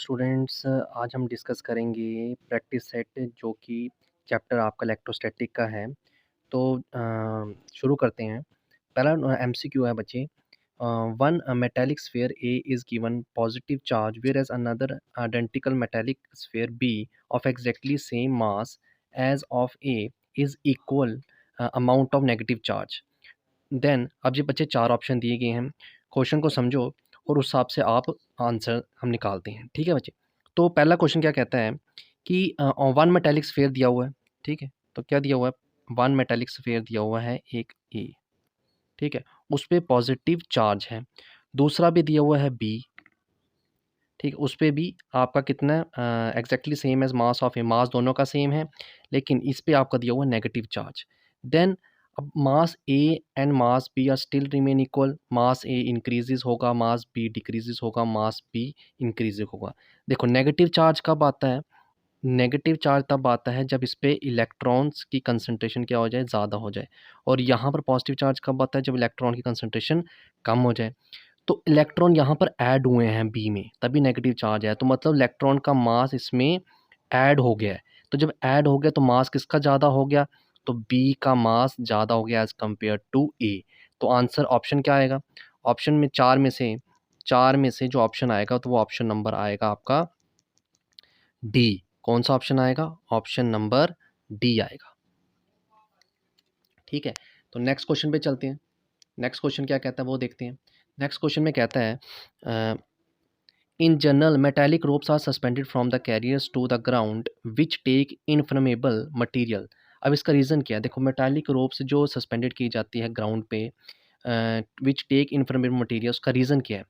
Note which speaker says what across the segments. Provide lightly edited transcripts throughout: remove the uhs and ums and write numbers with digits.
Speaker 1: Students, आज हम discuss करेंगे प्रैक्टिस सेट जो कि चैप्टर आपका इलेक्ट्रोस्टैटिक का है। तो शुरू करते हैं। पहला एमसीक्यू है बच्चे। One metallic sphere A is given positive charge whereas another identical metallic sphere B of exactly same mass as of A is equal amount of negative charge. Then अब ये बच्चे 4 ऑप्शन दिए गए हैं। Question को समझो और उस हिसाब से आप आंसर हम निकालते हैं। ठीक है बच्चे? तो पहला क्वेश्चन क्या कहता है कि वन मेटालिक स्फीयर दिया हुआ है, ठीक है? तो क्या दिया हुआ है? वन मेटालिक स्फीयर दिया हुआ है एक ए, ठीक है? उस पे पॉजिटिव चार्ज है। दूसरा भी दिया हुआ है बी, ठीक है? उस पे भी आपका कितना exactly same as mass of A, mass दोनों का सेम है, लेकिन इस पे आपका दिया हुआ है नेगेटिव चार्ज। देन अब mass A and mass B are still remain equal. Mass A increases होगा, मास बी डिक्रीज़ेज़ होगा, मास बी इंक्रीज़ होगा। देखो नेगेटिव चार्ज कब आता है? नेगेटिव चार्ज तब आता है जब इस पे इलेक्ट्रॉन्स की कंसंट्रेशन क्या हो जाए? ज़्यादा हो जाए। और यहाँ पर पॉजिटिव चार्ज कब आता है? जब इलेक्ट्रॉन की कंसंट्रेशन कम हो जाए। तो इलेक्ट्रॉन यहाँ पर ऐड हुए हैं बी में, तभी नेगेटिव चार्ज है। तो मतलब इलेक्ट्रॉन का मास इसमें ऐड हो गया है। तो जब ऐड हो गया तो मास किसका ज़्यादा हो गया? तो बी का मास ज़्यादा हो गया एज़ कम्पेयर टू ए। तो आंसर ऑप्शन क्या आएगा? ऑप्शन में 4 में से जो ऑप्शन आएगा तो वो ऑप्शन नंबर आएगा आपका डी। कौन सा ऑप्शन आएगा? ऑप्शन नंबर डी आएगा। ठीक है? तो नेक्स्ट क्वेश्चन पे चलते हैं। नेक्स्ट क्वेश्चन क्या कहता है वो देखते हैं। नेक्स्ट क्वेश्चन में कहता है in general, metallic ropes are suspended from the carriers to the ground which take inflammable material। अब इसका रीज़न क्या है? देखो मेटालिक रोप्स जो सस्पेंडेड की जाती है ग्राउंड पे विच टेक इन्फ्लेमेबल मटेरियल, उसका रीज़न क्या है?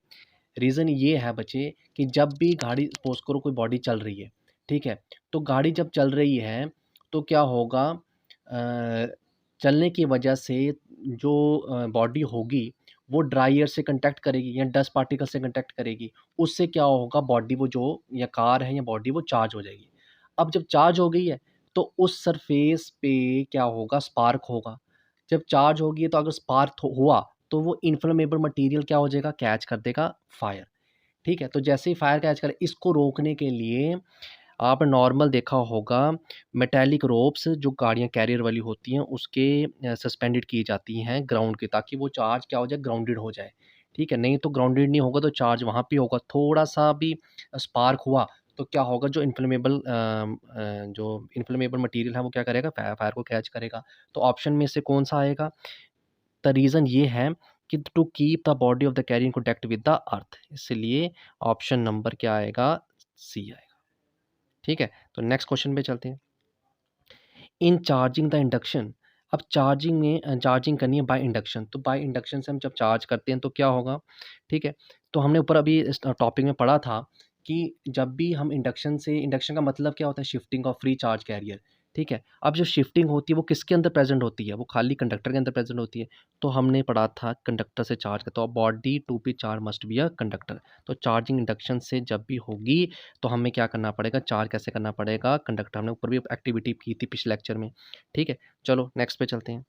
Speaker 1: रीज़न ये है बच्चे कि जब भी गाड़ी सपोज करो कोई बॉडी चल रही है, ठीक है? तो गाड़ी जब चल रही है तो क्या होगा? चलने की वजह से जो बॉडी होगी वो ड्राई एयर से कांटेक्ट करेगी या डस्ट पार्टिकल से कांटेक्ट करेगी। उससे क्या होगा? बॉडी वो जो या कार है या बॉडी वो चार्ज हो जाएगी। अब जब चार्ज हो गई है तो उस सरफेस पे क्या होगा? स्पार्क होगा। जब चार्ज होगी तो अगर स्पार्क हुआ तो वो इन्फ्लेमेबल मटेरियल क्या हो जाएगा? कैच कर देगा फायर। ठीक है? तो जैसे ही फायर कैच करे, इसको रोकने के लिए आपने नॉर्मल देखा होगा मेटालिक रोप्स जो गाड़ियाँ कैरियर वाली होती हैं उसके सस्पेंडेड की जाती हैं ग्राउंड के, ताकि वो चार्ज क्या हो जाए? ग्राउंडेड हो जाए। ठीक है? नहीं तो ग्राउंडेड नहीं होगा तो चार्ज वहाँ पे होगा। थोड़ा-सा भी स्पार्क हुआ तो क्या होगा? जो इन्फ्लेमेबल मटेरियल है वो क्या करेगा? फायर को कैच करेगा। तो ऑप्शन में से कौन-सा आएगा? द रीज़न ये है कि to keep the body of the carrier in contact with the earth, इसलिए ऑप्शन नंबर क्या आएगा? सी आएगा। ठीक है? तो नेक्स्ट क्वेश्चन पे चलते हैं। इन चार्जिंग द इंडक्शन, अब चार्जिंग में चार्जिंग करनी है बाय इंडक्शन, तो बाय इंडक्शन से हम जब चार्ज करते हैं तो क्या होगा? ठीक है? तो हमने ऊपर अभी इस टॉपिक में पढ़ा था कि जब भी हम इंडक्शन का मतलब क्या होता है? Shifting of free charge carrier. ठीक है? अब जो शिफ्टिंग होती है वो किसके अंदर प्रेज़ेंट होती है? वो खाली कंडक्टर के अंदर प्रेज़ेंट होती है। तो हमने पढ़ा था कंडक्टर से चार्ज का, तो body to be charge must be a conductor. तो चार्जिंग इंडक्शन से जब भी होगी तो हमें क्या करना पड़ेगा? चार्ज कैसे करना पड़ेगा? कंडक्टर। हमने ऊपर भी एक्टिविटी की थी पिछले लेक्चर में। ठीक है? चलो नेक्स्ट पे चलते हैं।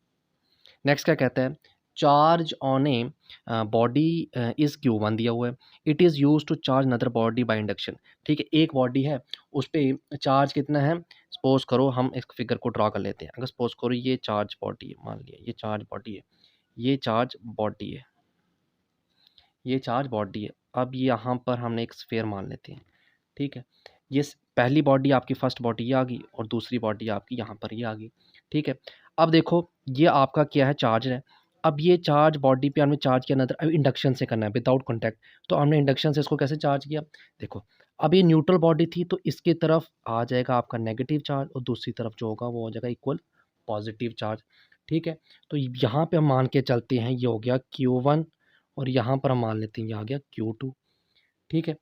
Speaker 1: नेक्स्ट क्या कहता है? Charge on a body is Q1 दिया हुआ है। It is used to charge another body by induction. ठीक है? एक बॉडी है, उस पे चार्ज कितना है? सपोज़ करो हम इस फिगर को ड्रा कर लेते हैं। अगर सपोज़ करो ये चार्ज बॉडी है, मान लिया ये चार्ज बॉडी है, ये चार्ज बॉडी है, ये चार्ज बॉडी है। अब यहाँ पर हमने एक स्फीयर मान लेते हैं। ठीक है? ये पहली बॉडी आपकी फर्स्ट बॉडी ये आ गई और दूसरी बॉडी आपकी यहाँ पर ये आ गई। ठीक है? अब देखो ये आपका क्या है? चार्ज है। अब ये चार्ज बॉडी पे हमने चार्ज किया नदर, अब इंडक्शन से करना है विदाउट कॉन्टैक्ट। तो हमने इंडक्शन से इसको कैसे चार्ज किया? देखो अब ये न्यूट्रल बॉडी थी तो इसकी तरफ आ जाएगा आपका नेगेटिव चार्ज और दूसरी तरफ जो होगा वो हो जाएगा इक्वल पॉजिटिव चार्ज। ठीक है? तो यहाँ पे हम मान के चलते हैं ये हो गया Q1 और यहाँ पर हम मान लेते हैं ये आ गया Q2। ठीक है?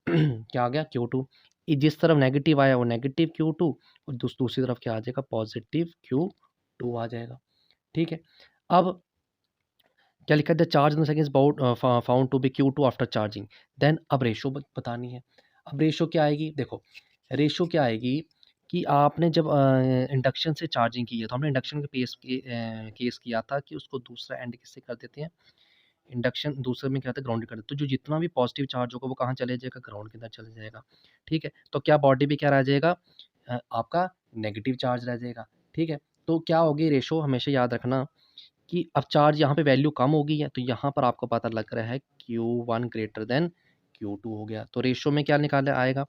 Speaker 1: क्या आ गया? Q2। जिस तरफ नेगेटिव आया वो नेगेटिव Q2 और दूसरी तरफ क्या आ जाएगा? पॉजिटिव Q2 आ जाएगा। ठीक है? अब क्या लिखा है? The charge in the second is found to be Q2 after charging. Then अब रेशो बतानी है। अब रेशो क्या आएगी? देखो रेशो क्या आएगी कि आपने जब इंडक्शन से चार्जिंग की है तो हमने इंडक्शन के केस किया था कि उसको दूसरा एंड किससे कर देते हैं? इंडक्शन दूसरे में क्या होता है, ग्राउंडेड कर देते, तो जो जितना भी पॉजिटिव चार्ज होगा वो कहाँ चले जाएगा, ग्राउंड के अंदर चले जाएगा। ठीक है, तो क्या बॉडी पे क्या रह जाएगा, आपका नेगेटिव चार्ज रह जाएगा। ठीक है, तो क्या होगी रेशो, हमेशा याद रखना कि अब चार्ज यहाँ पे वैल्यू कम हो गई है, तो यहाँ पर आपको पता लग रहा है Q1 ग्रेटर देन Q2 हो गया। तो रेशो में क्या निकाले आएगा,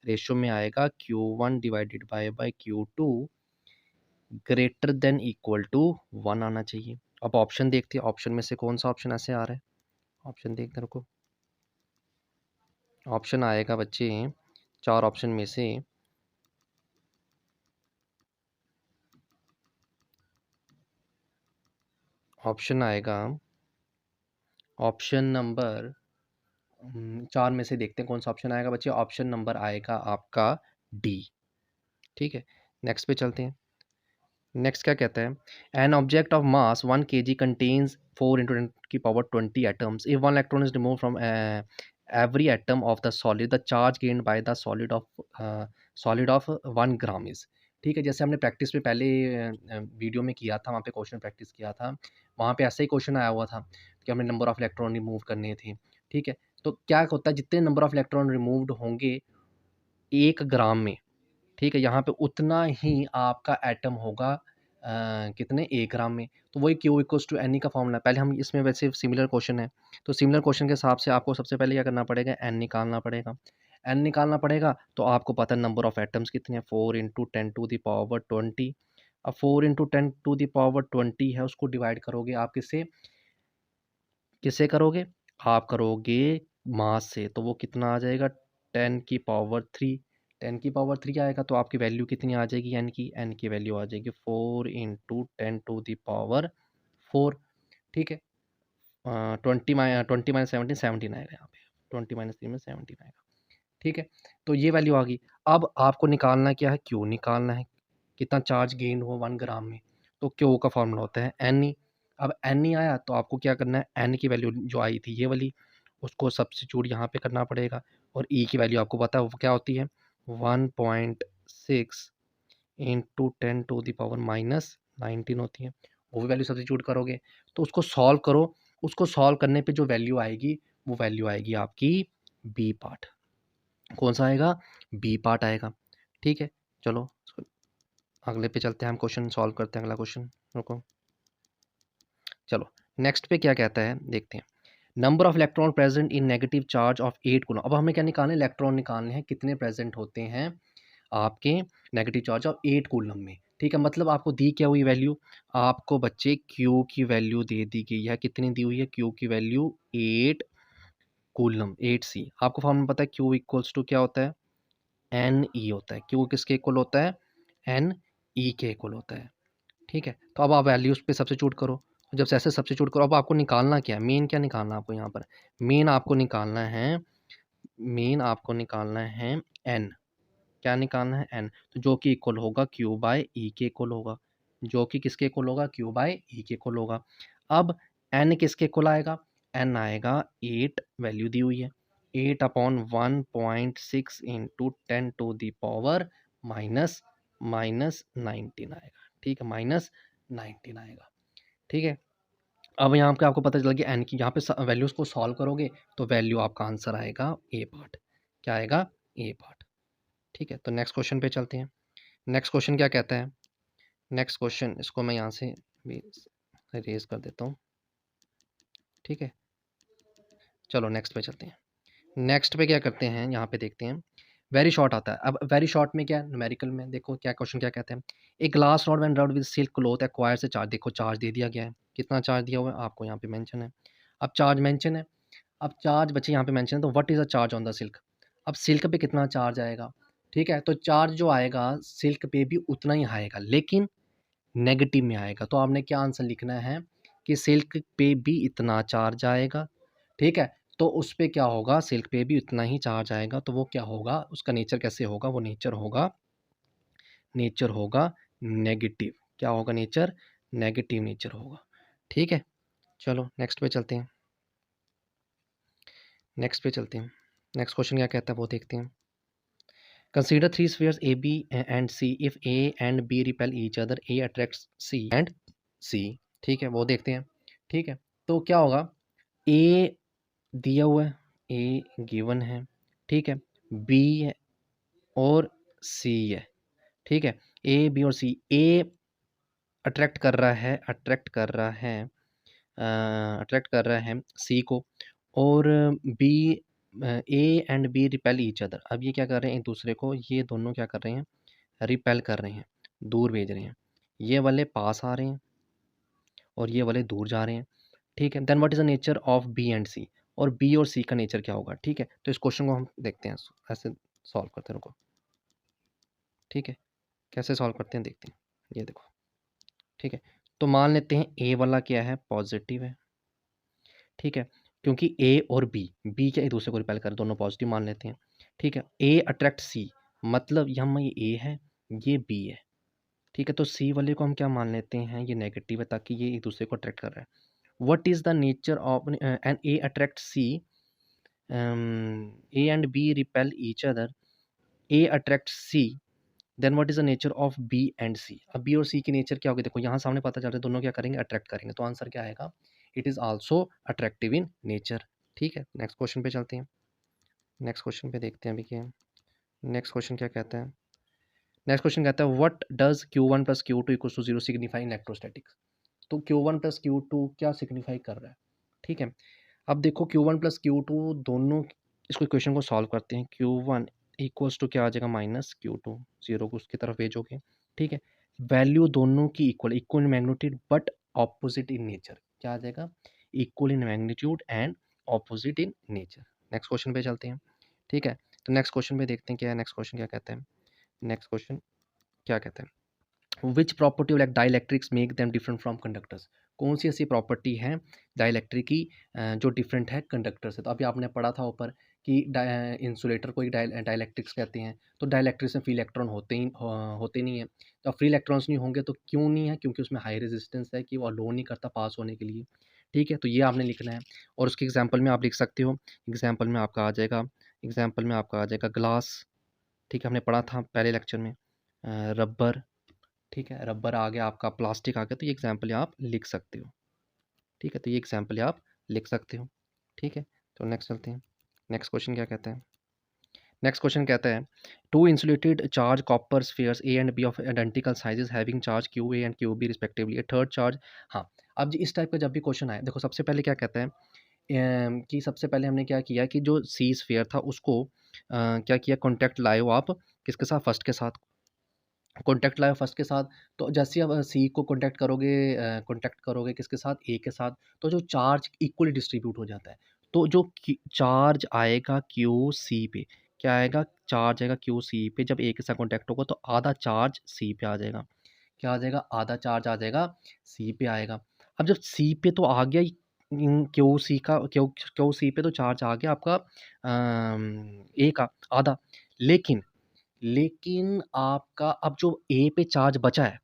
Speaker 1: रेशो में आएगा Q1 divided by Q2 greater than equal to 1 आना चाहिए। अब ऑप्शन देखते हैं, ऑप्शन में से कौन सा ऑप्शन ऐसे आ रहा है, ऑप्शन देखते रुको। ऑप्शन आएगा बच्चे 4 ऑप्शन में से ऑप्शन आएगा, ऑप्शन नंबर 4 में से देखते हैं कौन सा ऑप्शन आएगा बच्चे। ऑप्शन नंबर आएगा आपका डी। ठीक है, नेक्स्ट पे चलते हैं। नेक्स्ट क्या कहता है, an object of mass 1 kg contains 4 into 10 की power 20 atoms, if one electron is remove from every atom of the solid, the charge gained by the solid of 1 gram is. ठीक है, जैसे हमने प्रैक्टिस में पहले वीडियो में किया था, वहाँ पे क्वेश्चन प्रैक्टिस किया था, वहाँ पे ऐसा ही क्वेश्चन आया हुआ था कि हमें नंबर ऑफ इलेक्ट्रॉन रिमूव करने थे। ठीक है, तो क्या होता है, जितने नंबर ऑफ इलेक्ट्रॉन रिमूव्ड होंगे 1 ग्राम में, ठीक है, यहाँ पे उतना ही आपका एटम होगा कितने 1 ग्राम में। तो वही Q equals to n e का फॉर्मूला, पहले हम इसमें वैसे सिमिलर क्वेश्चन है, तो सिमिलर क्वेश्चन के हिसाब से आपको सबसे पहले क्या करना पड़ेगा, एन निकालना पड़ेगा। एन निकालना पड़ेगा तो आपको पता है नंबर ऑफ एटम्स कितने हैं, 4 इंटू 10 टू द पावर 20। अब 4 इंटू 10 टू द पावर 20 है, उसको डिवाइड करोगे आप किससे, किससे करोगे, आप करोगे मास से, तो वो कितना आ जाएगा 10 की पावर 3। 10 की पावर 3 आएगा तो आपकी वैल्यू कितनी आ जाएगी, एन की वैल्यू आ जाएगी 4 इंटू 10 टू द पावर 4। ठीक है, 20 माइनस 17 17 आएगा यहाँ पे, 20 माइनस 3 में 17 आएगा। ठीक है, तो ये वैल्यू आ गई। अब आपको निकालना क्या है, क्यू निकालना है, कितना चार्ज गेन हुआ 1 ग्राम में, तो क्यू का फॉर्मूला होता है एन ई। अब एन ई आया तो आपको क्या करना है, एन की वैल्यू जो आई थी ये वाली, उसको सब्स्टिट्यूट यहाँ पे करना पड़ेगा, और ई की वैल्यू आपको पता है वो क्या होती है, 1.6 into 10 to the power minus 19 होती है, वो भी वैल्यू सब्स्टिट्यूट करोगे, तो उसको सॉल्व करो, उसको सॉल्व करने पे जो वैल्यू आएगी वो वैल्यू आएगी आपकी बी पार्ट। कौन सा आएगा, बी पार्ट आएगा। ठीक है, चलो अगले पे चलते हैं, हम क्वेश्चन सॉल्व करते हैं, अगला क्वेश्चन रुको। चलो नेक्स्ट पे क्या कहता है देखते हैं, number of electron present in negative charge of 8 coulomb. अब हमें क्या निकालना है, इलेक्ट्रॉन निकालने हैं कितने प्रेजेंट होते हैं आपके नेगेटिव चार्ज ऑफ 8 कूलम में। ठीक है, मतलब आपको दी क्या हुई वैल्यू, आपको बच्चे क्यू की वैल्यू दे दी गई है, कितनी दी हुई है, क्यू की वैल्यू 8 कूलम 8 C। आपको फॉर्मूला पता है क्यू इक्वल्स टू क्या होता है, एन ई होता है। क्यू किसके इक्वल होता है, एन ई के इक्वल होता है। ठीक है, तो अब आप वैल्यूज़ पे सब्स्टिट्यूट करो, जब से ऐसे सब्स्टिट्यूट करो, अब आपको निकालना क्या है, मेन क्या निकालना है आपको यहाँ पर, मेन आपको निकालना है, मेन आपको निकालना है एन। क्या निकालना है, एन, तो जो कि इक्वल होगा क्यू बाय ई के इक्वल होगा, जो कि किसके इक्वल होगा, क्यू बाय ई के इक्वल होगा। अब एन किसके इक्वल आएगा, एन आएगा 8, वैल्यू दी हुई है 8 upon 1.6 into 10 to the power minus minus 19 आएगा। ठीक है, माइनस 19 आएगा। ठीक है, अब यहाँ पे आपको पता चल गया एन की, यहाँ पे वैल्यूज़ को सॉल्व करोगे तो वैल्यू आपका आंसर आएगा ए पार्ट। क्या आएगा, ए पार्ट। ठीक है, तो नेक्स्ट क्वेश्चन पे चलते हैं। नेक्स्ट क्वेश्चन क्या कहता है, नेक्स्ट क्वेश्चन, इसको मैं यहाँ से भी रेज कर देता हूँ। ठीक है, चलो नेक्स्ट पे चलते हैं। नेक्स्ट पे क्या करते हैं, यहाँ पे देखते हैं, वेरी शॉर्ट आता है। अब वेरी शॉर्ट में क्या है, न्यूमेरिकल में देखो क्या क्वेश्चन क्या कहते हैं, एक glass rod when rubbed with silk cloth acquires a charge. देखो चार्ज दे दिया गया है, कितना चार्ज दिया हुआ है आपको यहाँ पे मेंशन है। अब चार्ज मेंशन है, अब चार्ज बच्चे यहाँ पे मेंशन है, तो what is a charge on the silk. अब सिल्क पे कितना चार्ज आएगा, ठीक है, तो चार्ज जो आएगा सिल्क पे भी उतना ही आएगा, लेकिन नेगेटिव में आएगा। तो आपने क्या आंसर लिखना है कि सिल्क पे भी इतना चार्ज आएगा। ठीक है, तो उस पे क्या होगा, सिल्क पे भी उतना ही चार्ज आएगा, तो वो क्या होगा, उसका नेचर कैसे होगा, वो नेचर होगा, नेचर होगा नेगेटिव। क्या होगा, नेचर नेगेटिव नेचर होगा। ठीक है, चलो नेक्स्ट पे चलते हैं, नेक्स्ट पे चलते हैं। नेक्स्ट क्वेश्चन क्या कहता है वो देखते हैं। Consider 3 spheres A, B and C. If A and B repel each other, A attracts C and C. ठीक है, वो देखते हैं। ठीक है, तो क्या होगा, ए दिया हुआ है, ए गिवन है, ठीक है, बी है और सी है, ठीक है, ए बी और सी। ए अट्रैक्ट कर रहा है सी को, और B, A and B repel each other. अब ये क्या कर रहे हैं, एक दूसरे को, ये दोनों क्या कर रहे हैं, रिपेल कर रहे हैं, दूर भेज रहे हैं। ये वाले पास आ रहे हैं और ये वाले दूर जा रहे हैं, ठीक है। Then what is the nature of B and C, और बी और सी का नेचर क्या होगा, ठीक है। तो इस क्वेश्चन को हम देखते हैं, ऐसे सॉल्व करते हैं, रुको, ठीक है, कैसे सॉल्व करते हैं देखते हैं। ये देखो, ठीक है, तो मान लेते हैं ए वाला क्या है, पॉजिटिव है, ठीक है, क्योंकि ए और बी क्या एक दूसरे को रिपेल कर, दोनों पॉजिटिव मान लेते हैं, ठीक है। ए अट्रैक्ट सी, मतलब यहाँ ये ए है, ये बी है, ठीक है। तो सी वाले को हम क्या मान लेते हैं, ये नेगेटिव है, ताकि ये एक दूसरे को अट्रैक्ट कर रहा है। What is the nature of an A attract C, A and B repel each other, A attract C, then what is the nature of B and C. अब बी और सी की नेचर क्या होगी, देखो यहाँ सामने पता चल रहा है, दोनों क्या करेंगे, अट्रैक्ट करेंगे, तो आंसर क्या आएगा, it is also attractive in nature, ठीक है। नेक्स्ट क्वेश्चन पे चलते हैं, नेक्स्ट क्वेश्चन पे देखते हैं अभी क्या है। नेक्स्ट क्वेश्चन क्या कहता है, नेक्स्ट क्वेश्चन कहता है what does Q1 plus Q2 equals to 0 signify in electrostatics. तो Q1 प्लस Q2 क्या सिग्निफाई कर रहा है, ठीक है। अब देखो Q1 प्लस Q2 दोनों, इसको इक्वेशन को सॉल्व करते हैं। Q1 इक्वल्स टू क्या आ जाएगा, माइनस Q2, जीरो को उसकी तरफ भेजोगे, ठीक है। वैल्यू दोनों की equal, equal in magnitude but opposite in nature, क्या आ जाएगा, equal in magnitude and opposite in nature. Next question पे चलते हैं, ठीक है। तो नेक्स्ट क्वेश्चन पे देखते हैं क्या है, नेक्स्ट क्वेश्चन क्या कहते हैं, नेक्स्ट क्वेश्चन क्या कहते हैं, which property of dielectrics make them different from conductors. कौन सी ऐसी प्रॉपर्टी है डाइलेक्ट्रिक की जो डिफरेंट है कंडक्टर से। तो अभी आपने पढ़ा था ऊपर कि इंसुलेटर को एक डाइलेक्ट्रिक्स कहते हैं। तो डाइलेक्ट्रिक्स में फ्री इलेक्ट्रॉन होते नहीं है। तो फ्री इलेक्ट्रॉन्स नहीं होंगे तो क्यों नहीं है, क्योंकि उसमें हाई रेजिस्टेंस है कि वो अलो नहीं करता पास होने के लिए, ठीक है। तो ये आपने लिखना है, और उसके एग्जाम्पल में आप लिख सकते हो, एग्जाम्पल में आपका आ जाएगा, एग्जाम्पल में आपका आ जाएगा ग्लास, ठीक है, हमने पढ़ा था पहले लेक्चर में, रबर, ठीक है, रबर आ गया आपका, प्लास्टिक आ गया। तो ये एग्जाम्पल आप लिख सकते हो, ठीक है, तो ये एग्जाम्पल आप लिख सकते हो, ठीक है। तो नेक्स्ट चलते हैं, नेक्स्ट क्वेश्चन क्या कहता है, नेक्स्ट क्वेश्चन कहता है two insulated charge copper spheres A and B of identical sizes having charge Q A and Q B respectively, a third charge. हाँ, अब इस टाइप का जब भी क्वेश्चन आए, देखो सबसे पहले क्या कहता है, कि सबसे पहले हमने क्या किया कि जो सी स्फीयर था उसको क्या किया, कॉन्टैक्ट लाए हो आप किसके साथ, फर्स्ट के साथ, कॉन्टैक्ट लाया फर्स्ट के साथ। तो जैसे आप सी को कॉन्टैक्ट करोगे किसके साथ, ए के साथ, तो जो चार्ज इक्वली डिस्ट्रीब्यूट हो जाता है। तो जो चार्ज आएगा क्यू सी पे, क्या आएगा, चार्ज आएगा क्यू सी पे, जब ए के साथ कॉन्टैक्ट होगा तो आधा चार्ज सी पे आ जाएगा, क्या आ जाएगा, आधा चार्ज आ जाएगा सी पे आएगा। अब जब सी पे तो आ गया, क्यू सी का क्यू क्यू सी पे तो चार्ज आ गया आपका ए का आधा, लेकिन लेकिन आपका अब जो ए पे चार्ज बचा है,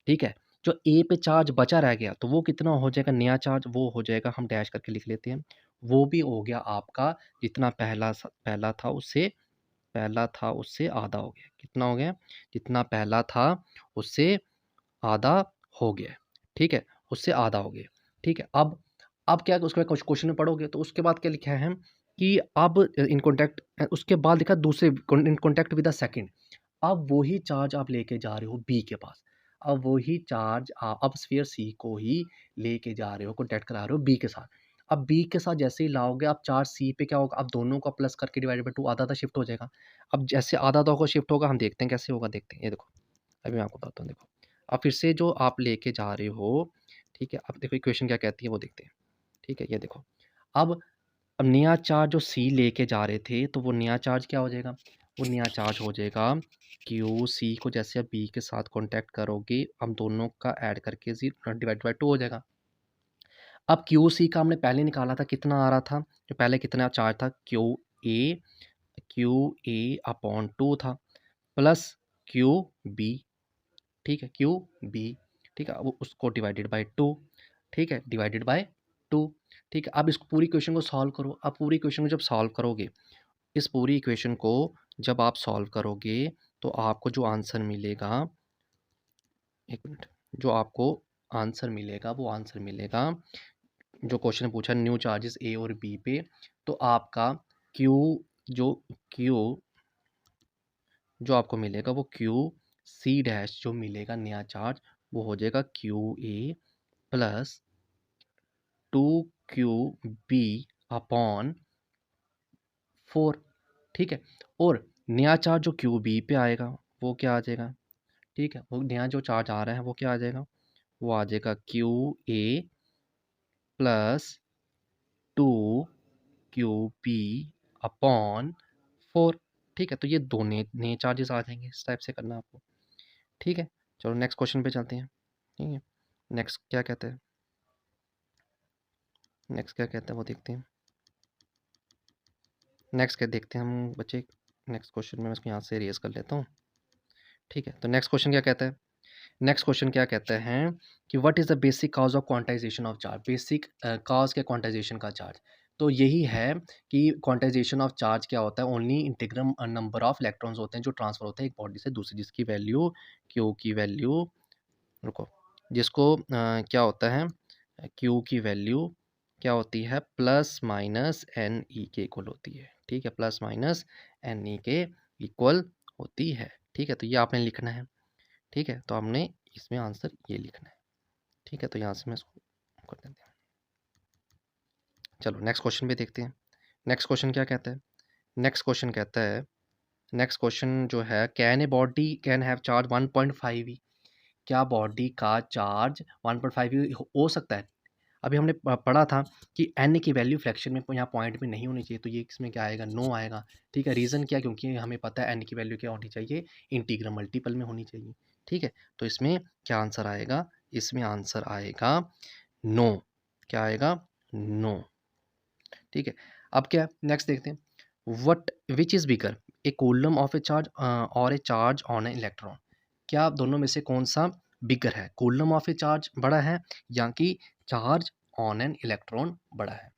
Speaker 1: ठीक है? जो ए पे चार्ज बचा रह गया, तो वो कितना हो जाएगा नया चार्ज? वो हो जाएगा, हम डैश करके लिख लेते हैं, वो भी हो गया आपका जितना पहला था उससे आधा हो गया। कितना हो गया? जितना पहला था उससे आधा हो गया है, ठीक है? उससे आधा हो गया, ठीक है? अब क्या है, उसके बाद कुछ क्वेश्चन में पढ़ोगे तो उसके बाद क्या लिखा है कि अब इन कॉन्टैक्ट, उसके बाद लिखा दूसरे इन कॉन्टैक्ट विद द सेकंड। अब वही चार्ज आप लेके जा रहे हो बी के पास। अब वही चार्ज अब स्फीयर सी को ही लेके जा रहे हो, कॉन्टैक्ट करा रहे हो बी के साथ। अब बी के साथ जैसे ही लाओगे आप चार्ज सी पे, क्या होगा, अब दोनों का प्लस करके डिवाइडेड बाय 2 आधा-आधा शिफ्ट हो जाएगा। अब जैसे आधा-आधा होगा शिफ्ट होगा, हम देखते हैं कैसे होगा, देखते हैं। ये देखो, अभी मैं आपको बताता हूँ, देखो। अब फिर से जो आप लेके जा रहे हो, ठीक है? अब देखो इक्वेशन क्या कहती है वो देखते हैं, ठीक है? ये देखो, अब अब नया चार्ज जो सी लेके जा रहे थे, तो वो नया चार्ज क्या हो जाएगा? वो नया चार्ज हो जाएगा क्यू सी को जैसे आप बी के साथ कॉन्टैक्ट करोगे, हम दोनों का ऐड करके डिवाइड बाय 2 हो जाएगा। अब क्यू सी का हमने पहले निकाला था, कितना आ रहा था? जो पहले कितना चार्ज था? क्यू ए अपॉन 2 था, प्लस क्यू बी, ठीक है? क्यू बी, ठीक है? अब उसको डिवाइडेड बाय 2, ठीक है? डिवाइडेड बाय 2, ठीक है? अब इस पूरी इक्वेशन को सॉल्व करो। अब पूरी इक्वेशन को जब सॉल्व करोगे, इस पूरी इक्वेशन को जब आप सॉल्व करोगे, तो आपको जो आंसर मिलेगा, एक मिनट, जो आपको आंसर मिलेगा वो आंसर मिलेगा जो क्वेश्चन पूछा न्यू चार्जेस ए और बी पे, तो आपका क्यू जो क्यू जो आपको मिलेगा वो क्यू सी डैश जो मिलेगा नया चार्ज वो हो जाएगा Q A plus 2 QB upon 4। ठीक है, और नया चार्ज जो क्यू बी पे आएगा वो क्या आ जाएगा? ठीक है, वो नया जो चार्ज आ रहा है वो क्या आ जाएगा? वो आ जाएगा Q A plus 2 QB upon 4। ठीक है, तो ये दो नए नए चार्जेस आ जाएंगे। इस टाइप से करना है आपको। ठीक है, चलो नेक्स्ट क्वेश्चन पे चलते हैं। ठीक है, नेक्स्ट क्या कहते हैं, नेक्स्ट क्या कहते हैं वो देखते हैं। नेक्स्ट क्या देखते हैं हम बच्चे, नेक्स्ट क्वेश्चन में मैं इसको यहाँ से रेज कर लेता हूँ। ठीक है, तो नेक्स्ट क्वेश्चन क्या कहता है? नेक्स्ट क्वेश्चन क्या कहते हैं कि what is the basic cause of quantization of charge? Basic cause के क्वांटाइजेशन का चार्ज, तो यही है कि क्वांटाइजेशन ऑफ चार्ज क्या होता है? ओनली इंटीग्रम नंबर ऑफ इलेक्ट्रॉन्स होते हैं जो ट्रांसफर होते हैं एक बॉडी से दूसरी, जिसकी वैल्यू क्यू की वैल्यू, रुको, जिसको क्या होता है, क्यू की वैल्यू क्या होती है? प्लस माइनस एन ई के इक्वल होती है। ठीक है, प्लस माइनस एन ई के इक्वल होती है। ठीक है, तो ये आपने लिखना है। ठीक है, तो हमने इसमें आंसर ये लिखना है। ठीक है, तो यहाँ से मैं इसको कर देते हैं। चलो नेक्स्ट क्वेश्चन पे देखते हैं। नेक्स्ट क्वेश्चन क्या कहता है? नेक्स्ट क्वेश्चन कहता है, नेक्स्ट क्वेश्चन जो है, can a body can have charge 1.5 ई? क्या बॉडी का चार्ज 1.5 ई हो सकता है? अभी हमने पढ़ा था कि एन की वैल्यू फ्रैक्शन में यहाँ पॉइंट में नहीं होनी चाहिए, तो ये इसमें क्या आएगा? नो आएगा। ठीक है, रीज़न क्या? क्योंकि हमें पता है एन की वैल्यू क्या होनी चाहिए? इंटीग्रल मल्टीपल में होनी चाहिए। ठीक है, तो इसमें क्या आंसर आएगा? इसमें आंसर आएगा नो। क्या आएगा? नो। ठीक है, अब क्या नेक्स्ट देखते हैं। What which is bigger, a coulomb of a charge और a charge on a electron? क्या दोनों में से कौन सा बिगर है? कूलम ऑफ ए चार्ज बड़ा है या कि चार्ज ऑन एन इलेक्ट्रॉन बड़ा है?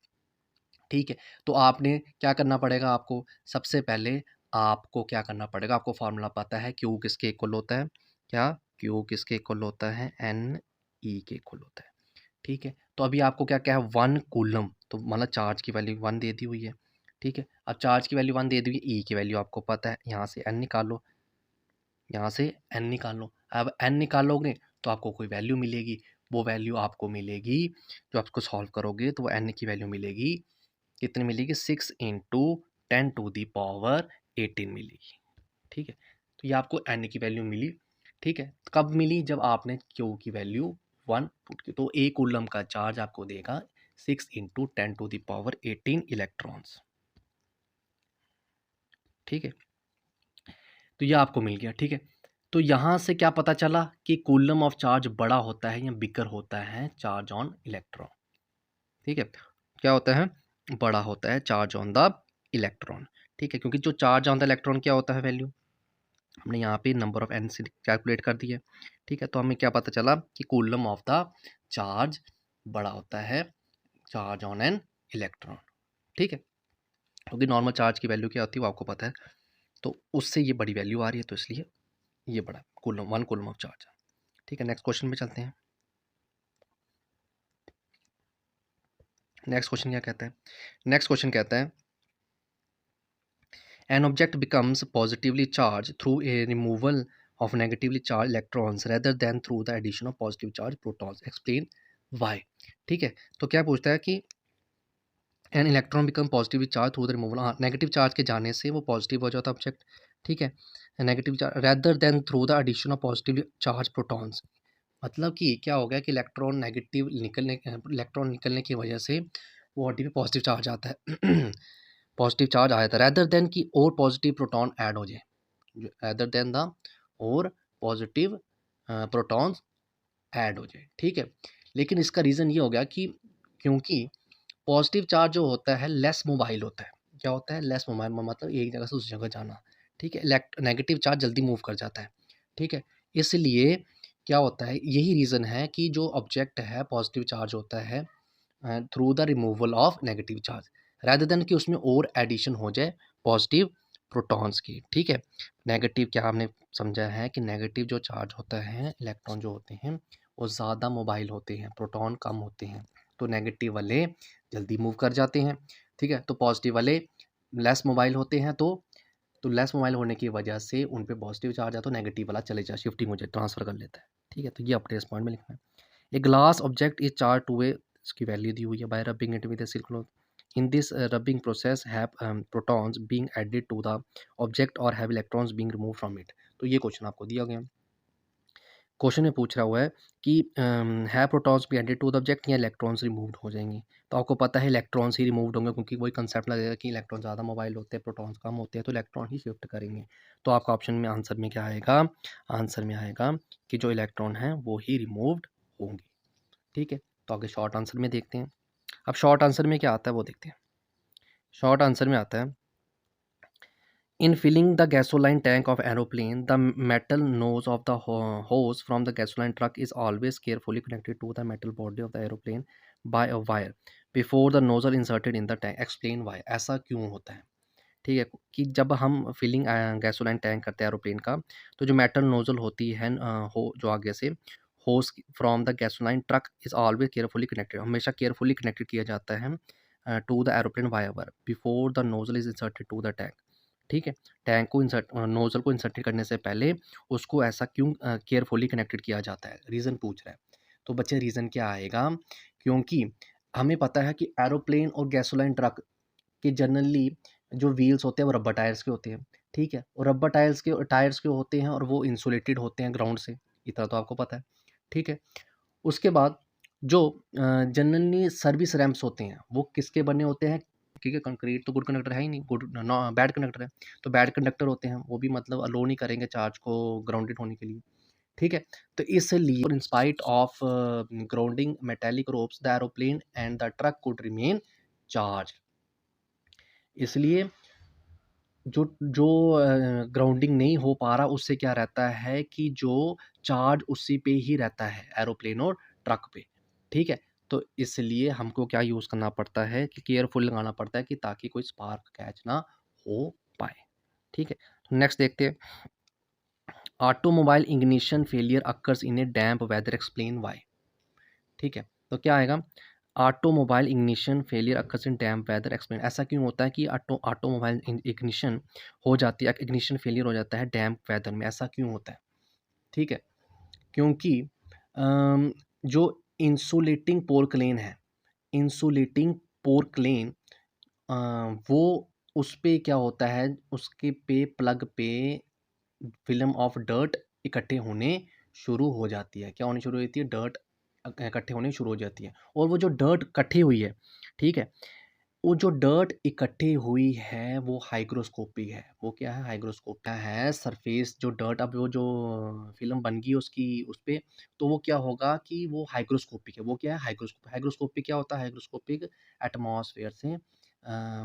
Speaker 1: ठीक है, तो आपने क्या करना पड़ेगा? आपको सबसे पहले आपको क्या करना पड़ेगा? आपको फार्मूला पता है क्यू किसके इक्वल होता है? क्या क्यू किसके इक्वल होता है? एन ई के इक्वल होता है। ठीक है, तो अभी आपको क्या क्या है? 1 कूलम, तो मतलब चार्ज की वैल्यू 1 दे दी हुई है। ठीक है, अब चार्ज की वैल्यू 1 दे दी हुई है, ई की वैल्यू आपको पता है, यहाँ से एन निकालो, यहाँ से एन निकाल लो। अब एन निकालोगे तो आपको कोई वैल्यू मिलेगी, वो वैल्यू आपको मिलेगी, जो आपको सॉल्व करोगे तो वो एन की वैल्यू मिलेगी, कितनी मिलेगी? 6 इंटू 10⁻18 मिलेगी। ठीक है, तो ये आपको एन की वैल्यू मिली। ठीक है, कब मिली? जब आपने क्यू की वैल्यू 1 पुट की, तो एक कूलम का चार्ज आपको देगा 6 इंटू 10⁻18 इलेक्ट्रॉन्स। ठीक है, तो ये आपको मिल गया। ठीक है, तो यहाँ से क्या पता चला कि कूलम ऑफ चार्ज बड़ा होता है या बिगर होता है चार्ज ऑन इलेक्ट्रॉन? ठीक है, क्या होता है? बड़ा होता है चार्ज ऑन द इलेक्ट्रॉन। ठीक है, क्योंकि जो चार्ज ऑन द इलेक्ट्रॉन क्या होता है वैल्यू, हमने यहाँ पे नंबर ऑफ एन से कैलकुलेट कर दी है। ठीक है, तो हमें क्या पता चला कि कूलम ऑफ द चार्ज बड़ा होता है चार्ज ऑन एन इलेक्ट्रॉन। ठीक है, क्योंकि नॉर्मल चार्ज की वैल्यू क्या होती है वो आपको पता है, तो उससे ये बड़ी वैल्यू आ रही है, तो इसलिए ये बड़ा कूलम 1 कूलम ऑफ चार्ज। ठीक है, नेक्स्ट क्वेश्चन पे चलते हैं। नेक्स्ट क्वेश्चन क्या कहता है? नेक्स्ट क्वेश्चन कहता है, an object becomes positively charged through a removal of negatively charged electrons rather than through the addition of positive charged protons, explain why? ठीक है, तो क्या पूछता है कि an electron become positive charge through the removal, हाँ negative charge के जाने से वो पॉजिटिव हो जाता है ऑब्जेक्ट। ठीक है, negative charge rather than through the addition of positive charge protons, मतलब कि क्या हो गया कि इलेक्ट्रॉन निकलने की वजह से वो बॉडी पे पॉजिटिव चार्ज आता है पॉजिटिव चार्ज आया था, रेदर देन कि और पॉजिटिव प्रोटॉन ऐड हो जाए, रेदर देन द और पॉजिटिव प्रोटॉन्स ऐड हो जाए। ठीक है, लेकिन इसका रीज़न ये हो गया कि क्योंकि पॉजिटिव चार्ज जो होता है लेस मोबाइल होता है। क्या होता है? लेस मोबाइल, मतलब एक जगह से दूसरी जगह जाना। ठीक है, नेगेटिव चार्ज जल्दी मूव कर जाता है। ठीक है, इसलिए क्या होता है, यही रीज़न है कि जो ऑब्जेक्ट है पॉजिटिव चार्ज होता है through the removal of negative charge, rather than कि उसमें और एडिशन हो जाए पॉजिटिव प्रोटॉन्स की। ठीक है, नेगेटिव क्या हमने समझा है कि नेगेटिव जो चार्ज होता है, इलेक्ट्रॉन जो होते हैं वो ज़्यादा मोबाइल होते हैं, प्रोटॉन कम होते हैं। तो नेगेटिव वाले जल्दी मूव कर जाते हैं, ठीक है। तो पॉजिटिव वाले लेस मोबाइल होते हैं, तो लेस मोबाइल होने की वजह से उन पे पॉजिटिव चार्ज है, तो नेगेटिव वाला चले जाए, शिफ्टिंग हो जाए, ट्रांसफर कर लेता है, ठीक है। तो ये अपने इस पॉइंट में लिखना है। A glass object is charge to a, इसकी वैल्यू दी हुई है, by rubbing it with a silk cloth. In this rubbing process have protons being added to the object और have electrons being remove from it. तो ये question आपको दिया गया। क्वेश्चन में पूछ रहा हुआ है कि है प्रोटॉन्स भी एडेड टू द ऑब्जेक्ट या इलेक्ट्रॉन्स रिमूव्ड हो जाएंगे। तो आपको पता है इलेक्ट्रॉन्स ही रिमूव्ड होंगे, क्योंकि वही कंसेप्ट लगेगा कि इलेक्ट्रॉन ज़्यादा मोबाइल होते हैं, प्रोटॉन्स कम होते हैं, तो इलेक्ट्रॉन ही शिफ्ट करेंगे। तो आपका ऑप्शन में आंसर में क्या आएगा? आंसर में आएगा कि जो इलेक्ट्रॉन है वो ही रिमूव्ड होंगे, ठीक है। तो आगे शॉर्ट आंसर में देखते हैं। अब शॉर्ट आंसर में क्या आता है वो देखते हैं। शॉर्ट आंसर में आता है, in filling the gasoline tank of aeroplane, the metal nose of the hose from the gasoline truck is always carefully connected to the metal body of the aeroplane by a wire before the nozzle inserted in the tank. Explain why. ऐसा क्यों होता है? ठीक है, कि जब हम filling gasoline tank करते हैं एरोप्लेन का, तो जो मेटल नोजल होती है हो जो आगे से hose from the gasoline truck is always carefully connected, हमेशा केयरफुली कनेक्टेड किया जाता है to the aeroplane wire before the nozzle is inserted to the tank, ठीक है। टैंक को इंसर्ट नोजल को इंसर्ट करने से पहले उसको ऐसा क्यों केयरफुली कनेक्टेड किया जाता है? रीज़न पूछ रहा है। तो बच्चे रीज़न क्या आएगा? क्योंकि हमें पता है कि एरोप्लेन और गैसोलाइन ट्रक के जनरली जो व्हील्स होते हैं वो रबर टायर्स के होते हैं, ठीक है। और रबर टायर्स के होते हैं और वो इंसुलेटेड होते हैं ग्राउंड से, इतना तो आपको पता है, ठीक है। उसके बाद जो जनरली सर्विस रैम्प्स होते हैं वो किसके बने होते हैं? ठीक है, कंक्रीट तो गुड कंडक्टर है ही नहीं, गुड बैड कंडक्टर है। तो बैड कंडक्टर होते हैं, वो भी मतलब अलो नहीं करेंगे चार्ज को ग्राउंडेड होने के लिए, ठीक है। तो इसलिए in spite of grounding metallic ropes the aeroplane and the truck could remain charge. इसलिए जो जो ग्राउंडिंग नहीं हो पा रहा, उससे क्या रहता है कि जो चार्ज उसी पे ही रहता है, एरोप्लेन और ट्रक पे, ठीक है। तो इसलिए हमको क्या यूज़ करना पड़ता है कि केयरफुल लगाना पड़ता है कि ताकि कोई स्पार्क कैच ना हो पाए, ठीक है। नेक्स्ट देखते हैं, automobile ignition failure occurs in a damp weather, explain why. ठीक है, तो क्या आएगा? Automobile ignition failure occurs in damp weather, explain. ऐसा क्यों होता है कि ऑटोमोबाइल इग्निशन हो जाती है, इग्निशन फेलियर हो जाता है डैम्प वेदर में? ऐसा क्यों होता है? ठीक है, क्योंकि जो इंसुलेटिंग पोर्कलेन है, इंसुलेटिंग पोर्कलेन वो उस पे क्या होता है, उसके पे प्लग पे फिल्म ऑफ डर्ट इकट्ठे होने शुरू हो जाती है। क्या होनी शुरू होती है? डर्ट इकट्ठे होने शुरू हो जाती है। और वो जो डर्ट इकट्ठी हुई है, ठीक है, वो जो डर्ट इकट्ठी हुई है वो हाइग्रोस्कोपिक है। वो क्या है? हाइग्रोस्कोप क्या है? सरफेस जो डर्ट, अब वो जो फिल्म बन गई उसकी उस पे, तो वो क्या होगा कि वो हाइग्रोस्कोपिक है। वो क्या है? हाइग्रोस्कोपिक। हाइग्रोस्कोपिक क्या होता है? हाइग्रोस्कोपिक एटमॉस्फेयर से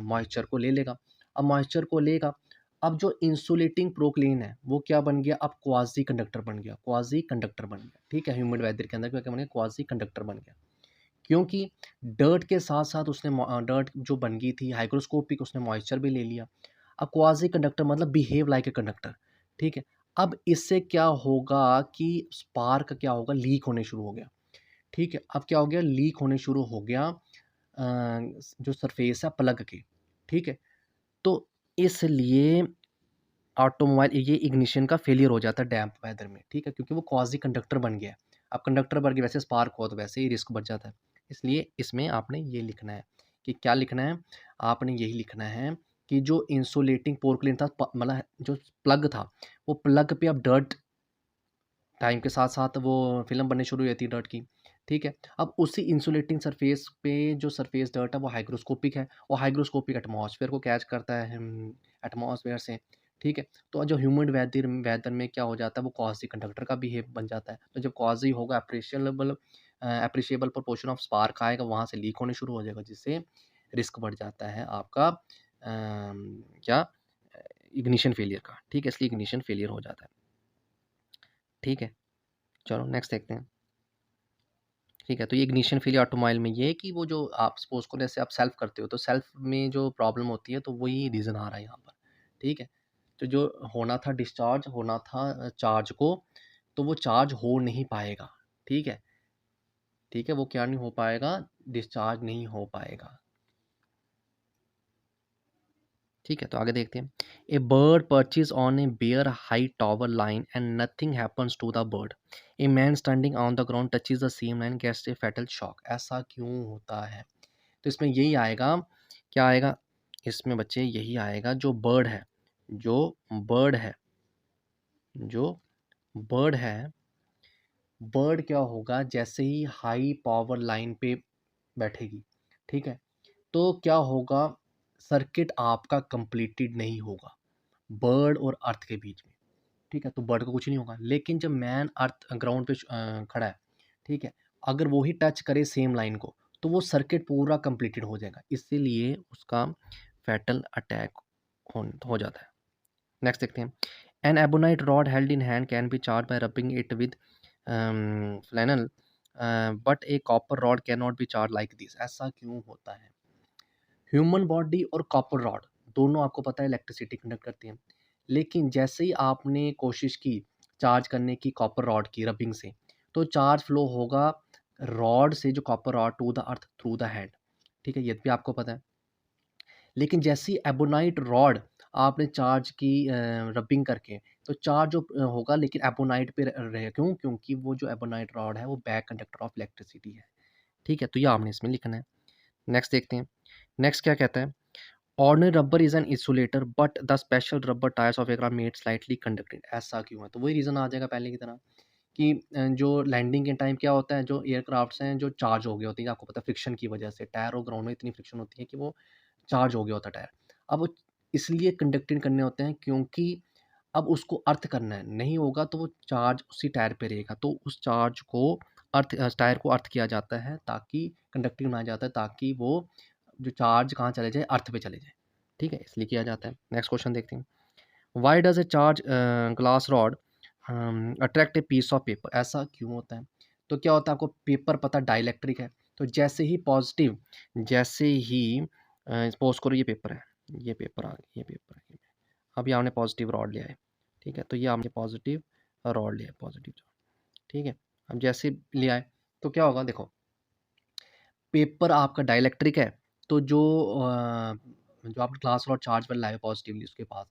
Speaker 1: मॉइस्चर को ले लेगा। अब मॉइस्चर को लेगा, अब जो इंसुलेटिंग प्रोक्लीन है वो क्या बन गया? अब क्वाज़ी कंडक्टर बन गया, क्वाज़ी कंडक्टर बन गया, ठीक है। ह्यूमिड वेदर के अंदर क्या बन गया? क्वाज़ी कंडक्टर बन गया। क्योंकि डर्ट के साथ-साथ उसने डर्ट जो बन गई थी हाइग्रोस्कोपिक, उसने मॉइस्चर भी ले लिया। अब क्वाज़ी कंडक्टर मतलब बिहेव लाइक ए कंडक्टर, ठीक है। अब इससे क्या होगा कि स्पार्क क्या होगा? लीक होने शुरू हो गया, ठीक है। अब क्या हो गया? लीक होने शुरू हो गया जो सरफेस है प्लग की, ठीक है। तो इसलिए ऑटोमोबाइल ये इग्निशन का फेलियर हो जाता है डैम्प वेदर में, ठीक है, क्योंकि वो क्वाज़ी कंडक्टर बन गया है। अब कंडक्टर बन गया, वैसे स्पार्क हो तो वैसे ही रिस्क बढ़ जाता है। इसलिए इसमें आपने ये लिखना है कि क्या लिखना है? आपने यही लिखना है कि जो इंसुलेटिंग पोर्कलेन था, मतलब जो प्लग था, वो प्लग पे अब डर्ट टाइम के साथ-साथ वो फ़िल्म बननी शुरू हो जाती है डर्ट की, ठीक है। अब उसी इंसुलेटिंग सरफेस पे जो सरफेस डर्ट है वो हाइग्रोस्कोपिक है, और हाइग्रोस्कोपिक एटमॉस्फेयर को कैच करता है एटमॉस्फेयर से, ठीक है। तो जो ह्यूमिड वेदर वेदर में क्या हो जाता है? वो क्वाज़ी कंडक्टर का बिहेव बन जाता है। तो जब क्वाज़ी होगा, एप्रिशिएबल प्रोपोर्शन ऑफ स्पार्क आएगा, वहाँ से लीक होने शुरू हो जाएगा, जिससे रिस्क बढ़ जाता है आपका क्या इग्निशन फेलियर का, ठीक है। इसलिए इग्निशन फेलियर हो जाता है, ठीक है। चलो नेक्स्ट देखते हैं। ठीक है, तो ये इग्निशन फेलियर ऑटोमोबाइल में ये है कि वो जो आप सपोज़ करो जैसे आप सेल्फ करते हो, तो सेल्फ में जो प्रॉब्लम होती है, तो वही रीज़न आ रहा है यहाँ पर, ठीक है। तो जो होना था, डिस्चार्ज होना था चार्ज को, तो वो चार्ज हो नहीं पाएगा, ठीक है। ठीक है, वो क्या नहीं हो पाएगा? डिस्चार्ज नहीं हो पाएगा। ठीक है, तो आगे देखते हैं। A bird perches on a bare high tower line and nothing happens to the bird. A man standing on the ground touches the same line gets a fatal shock. ऐसा क्यों होता है? तो इसमें यही आएगा, क्या आएगा इसमें बच्चे? यही आएगा, जो बर्ड है, जो बर्ड है, जो बर्ड है, बर्ड क्या होगा, जैसे ही हाई पावर लाइन पे बैठेगी, ठीक है, तो क्या होगा, सर्किट आपका कंप्लीटेड नहीं होगा बर्ड और अर्थ के बीच में। ठीक है, तो बर्ड को कुछ नहीं होगा, लेकिन जब मैन अर्थ ग्राउंड पे खड़ा है, ठीक है, अगर वो ही टच करे सेम लाइन को, तो वो सर्किट पूरा कंप्लीटेड हो जाएगा, इसीलिए उसका फैटल अटैक हो जाता है। नेक्स्ट देखते हैं। An ebonite rod held in hand can be charge by rubbing it with flannel, but a copper rod can not be charge like this. ऐसा क्यों होता है? ह्यूमन बॉडी और कॉपर रॉड दोनों आपको पता है इलेक्ट्रिसिटी कंडक्ट करती हैं, लेकिन जैसे ही आपने कोशिश की चार्ज करने की कॉपर रॉड की रबिंग से, तो चार्ज फ्लो होगा रॉड से, जो copper rod, to the earth through the hand. ठीक है, ये भी आपको पता है। लेकिन जैसे ही एबोनाइट रॉड आपने चार्ज की रबिंग करके, तो चार्ज जो होगा, लेकिन एबोनाइट पे रहेगा। क्यों? क्योंकि वो जो एबोनाइट रॉड है वो बैक कंडक्टर ऑफ इलेक्ट्रिसिटी है। ठीक है, तो ये आपने इसमें लिखना है। नेक्स्ट देखते हैं। नेक्स्ट क्या कहता है? Ordinary rubber is an insulator but the special rubber tyres of aircraft made slightly conducting. ऐसा क्यों है? तो वही रीज़न आ जाएगा पहले की तरह, कि जो लैंडिंग के टाइम क्या होता है, जो एयरक्राफ्ट्स हैं जो चार्ज हो गए होते हैं, आपको पता है फ्रिक्शन की वजह से टायर और ग्राउंड में इतनी फ्रिक्शन होती है कि वो चार्ज हो गया होता है टायर। अब वो इसलिए कंडक्टिंग करने होते हैं, क्योंकि अब उसको अर्थ करना है, नहीं होगा तो वो चार्ज उसी टायर पे रहेगा, तो उस चार्ज को टायर को अर्थ किया जाता है, ताकि कंडक्टिंग बनाया जाता है, ताकि वो जो चार्ज कहाँ चले जाए, अर्थ पे चले जाए। ठीक है, इसलिए किया जाता है। नेक्स्ट क्वेश्चन देखते हैं। Why does a charge glass rod attract a piece of paper? ऐसा क्यों होता है? तो क्या होता है, आपको पेपर पता डाइलेक्ट्रिक है, तो जैसे ही पॉजिटिव, जैसे ही सपोज करो ये पेपर है, ये पेपर आ गया, ये पेपर है, अब ये आपने पॉजिटिव रॉड लिया है, ठीक है, तो ये आपने पॉजिटिव रॉड लिया है, पॉजिटिव, ठीक है। अब जैसे लिया है, तो क्या होगा, देखो पेपर आपका डाइलेक्ट्रिक है, तो जो आप ग्लास रॉड चार्ज पर लाए पॉजिटिवली उसके पास,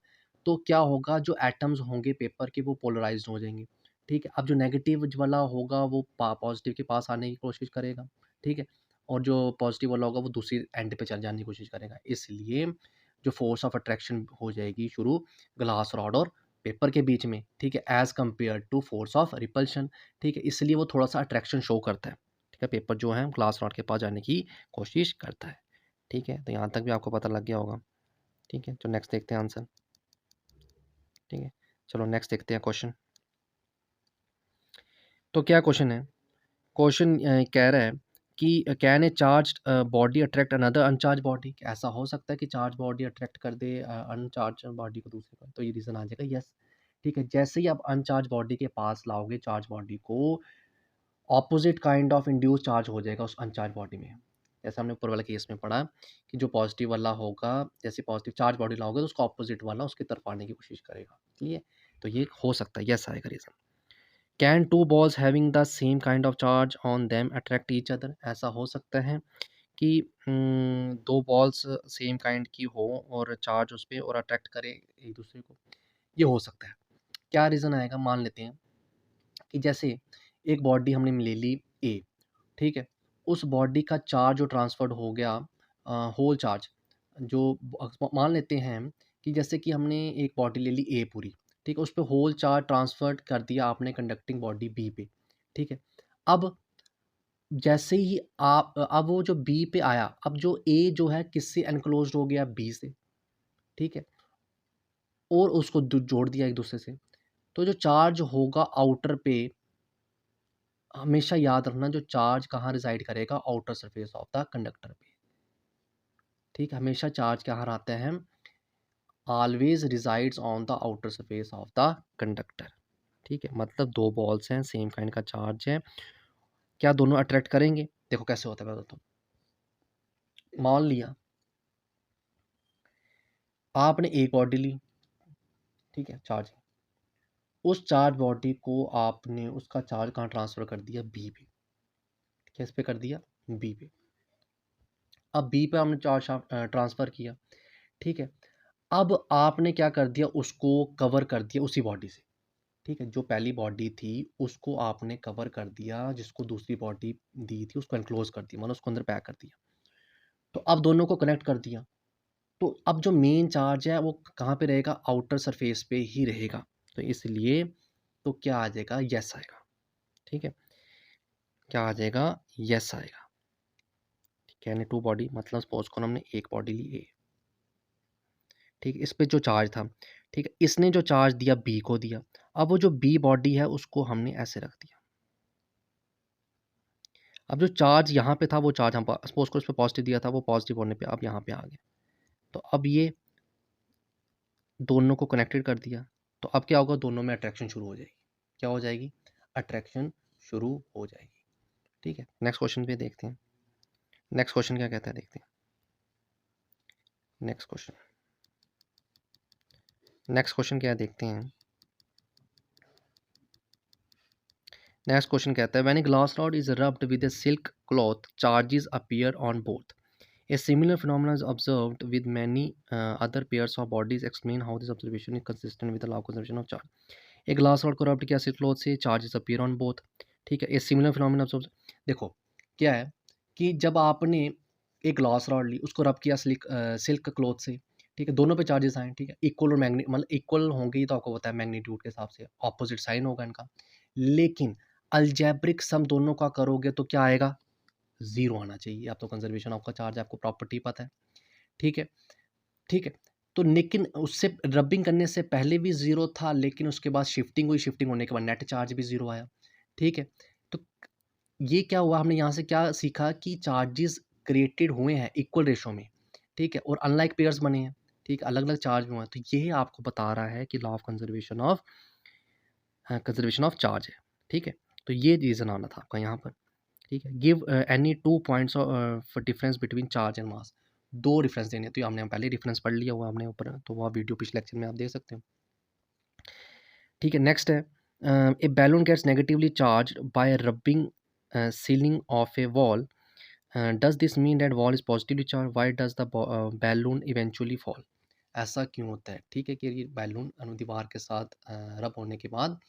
Speaker 1: तो क्या होगा, जो एटम्स होंगे पेपर के वो पोलराइज्ड हो जाएंगे। ठीक है, अब जो नेगेटिव वाला होगा वो पॉजिटिव के पास आने की कोशिश करेगा। ठीक है, और जो पॉजिटिव वाला होगा वो दूसरी एंड पे चल जाने की कोशिश करेगा, इसलिए जो फोर्स ऑफ अट्रैक्शन हो जाएगी शुरू ग्लास रॉड और पेपर के बीच में। ठीक है, as compare to force of repulsion. ठीक है, इसलिए वो थोड़ा सा अट्रैक्शन शो करता है। ठीक है, पेपर जो है ग्लास रॉड के पास जाने की कोशिश करता है। ठीक है, तो यहाँ तक भी आपको पता लग गया होगा। ठीक है, तो नेक्स्ट देखते हैं आंसर। ठीक है, चलो नेक्स्ट देखते हैं क्वेश्चन। तो क्या क्वेश्चन है? क्वेश्चन कह रहा है कि can a charge body attract another uncharged body? ऐसा हो सकता है कि चार्ज बॉडी अट्रैक्ट कर दे अनचार्ज बॉडी को दूसरे पर? तो ये रीज़न आ जाएगा यस। ठीक है, जैसे ही आप अनचार्ज बॉडी के पास लाओगे चार्ज बॉडी को, opposite kind of induce charge हो जाएगा उस अनचार्ज बॉडी में। जैसे हमने ऊपर वाले केस में पढ़ा कि जो पॉजिटिव वाला होगा, जैसे पॉजिटिव चार्ज बॉडी लाओगे तो उसका ऑपोजिट वाला उसकी तरफ आने की कोशिश करेगा। ठीक है, तो ये हो सकता है, यस आएगा reason. Can two balls having the same kind of charge on them attract each other? ऐसा हो सकता है कि दो बॉल्स सेम काइंड की हो और चार्ज उस पे और अट्रैक्ट करे एक दूसरे को, ये हो सकता है। क्या रीज़न आएगा? मान लेते हैं कि जैसे एक बॉडी हमने ले ली ए, ठीक है, उस बॉडी का चार्ज जो ट्रांसफर्ड हो गया, होल चार्ज, जो मान लेते हैं कि जैसे कि हमने एक बॉडी ले ली ए पूरी, ठीक है, उस पे होल चार्ज ट्रांसफर्ड कर दिया आपने कंडक्टिंग बॉडी बी पे। ठीक है, अब जैसे ही आप अब वो जो बी पे आया, अब जो ए जो है किससे एनक्लोज्ड हो गया? बी से। ठीक है, और उसको जोड़ दिया एक दूसरे से, तो जो चार्ज होगा आउटर पे, हमेशा याद रखना जो चार्ज कहाँ रिज़ाइड करेगा? Outer surface of the conductor पे। ठीक है, हमेशा चार्ज कहाँ आता है? Always resides on the outer surface of the conductor. ठीक है, मतलब दो बॉल्स हैं, सेम काइंड का चार्ज है, क्या दोनों अट्रैक्ट करेंगे? देखो कैसे होता है, मैं बताता हूँ। मान लिया आपने एक बॉडी ली, ठीक है, चार्ज, उस चार्ज बॉडी को आपने उसका चार्ज कहाँ ट्रांसफ़र कर दिया? बी पे। किस पे कर दिया? बी पे। अब बी पे हमने चार्ज ट्रांसफ़र किया, ठीक है। अब आपने क्या कर दिया, उसको कवर कर दिया उसी बॉडी से, ठीक है। जो पहली बॉडी थी उसको आपने कवर कर दिया, जिसको दूसरी बॉडी दी थी उसको एनक्लोज़ कर दिया, मतलब उसको अंदर पैक कर दिया। तो अब दोनों को कनेक्ट कर दिया। तो अब जो मेन चार्ज है वो कहाँ पे रहेगा, आउटर सरफेस पे ही रहेगा। तो इसलिए तो क्या आ जाएगा, यस आएगा, ठीक है। क्या आ जाएगा, यस आएगा, ठीक है। यानी टू बॉडी, मतलब सपोज करो हमने एक बॉडी ली ए, ठीक है। इस पे जो चार्ज था, ठीक है, इसने जो चार्ज दिया बी को दिया। अब वो जो बी बॉडी है उसको हमने ऐसे रख दिया। अब जो चार्ज यहाँ पे था वो चार्ज हम सपोज करो इस पे पॉजिटिव दिया था, वो पॉजिटिव होने पे अब यहाँ पे आ गया। तो अब ये दोनों को कनेक्टेड कर दिया। तो अब क्या होगा, दोनों में अट्रैक्शन शुरू हो जाएगी। क्या हो जाएगी, अट्रैक्शन शुरू हो जाएगी, ठीक है। नेक्स्ट क्वेश्चन पे देखते हैं। नेक्स्ट क्वेश्चन क्या कहता है, देखते हैं। नेक्स्ट क्वेश्चन क्या है, देखते हैं। नेक्स्ट क्वेश्चन कहता है, when a glass rod is rubbed with a silk cloth charges appear on both. A similar phenomenon is observed with many other pairs of bodies. Explain how this observation is consistent with the law of conservation of charge. एक glass rod को rubbed किया silk cloth से, charges appear on both, ठीक है। A similar phenomena observe, देखो क्या है कि जब आपने एक ग्लास रॉड ली, उसको रब किया सिल्क क्लॉथ से, ठीक है, दोनों पे चार्जेस आए, ठीक है। इक्वल और मैग्नी मतलब इक्वल होंगे ही, तो आपको पता है मैग्नीट्यूड के हिसाब से ऑपोजिट साइन होगा इनका। लेकिन अलजेब्रिक सम दोनों का करोगे तो क्या आएगा, ज़ीरो आना चाहिए। अब तो कंजर्वेशन ऑफ का चार्ज आपको प्रॉपर्टी पता है, ठीक है, ठीक है। तो लेकिन उससे रबिंग करने से पहले भी ज़ीरो था, लेकिन उसके बाद शिफ्टिंग हुई, शिफ्टिंग होने के बाद नेट चार्ज भी ज़ीरो आया, ठीक है। तो ये क्या हुआ, हमने यहाँ से क्या सीखा कि चार्जेस क्रिएटेड हुए हैं इक्वल रेशो में, ठीक है, और अनलाइक पेयर्स बने हैं, ठीक है, अलग-अलग चार्ज हुए हैं। तो ये आपको बता रहा है कि law of conservation of charge है, ठीक है। तो ये रीज़न आना था आपका यहाँ पर, ठीक है। Give any 2 points of difference between charge and mass. 2 reference देने, तो हमने पहले रेफरेंस पढ़ लिया हुआ हमने ऊपर, तो वह वीडियो पिछले लेक्चर में आप देख सकते हो, ठीक है। नेक्स्ट है, a balloon gets negatively charged by rubbing ceiling of a wall. Does this mean that wall is positively charged, why does the balloon eventually fall. ऐसा क्यों होता है, ठीक है, कि ये बैलून दीवार के साथ रब होने के बाद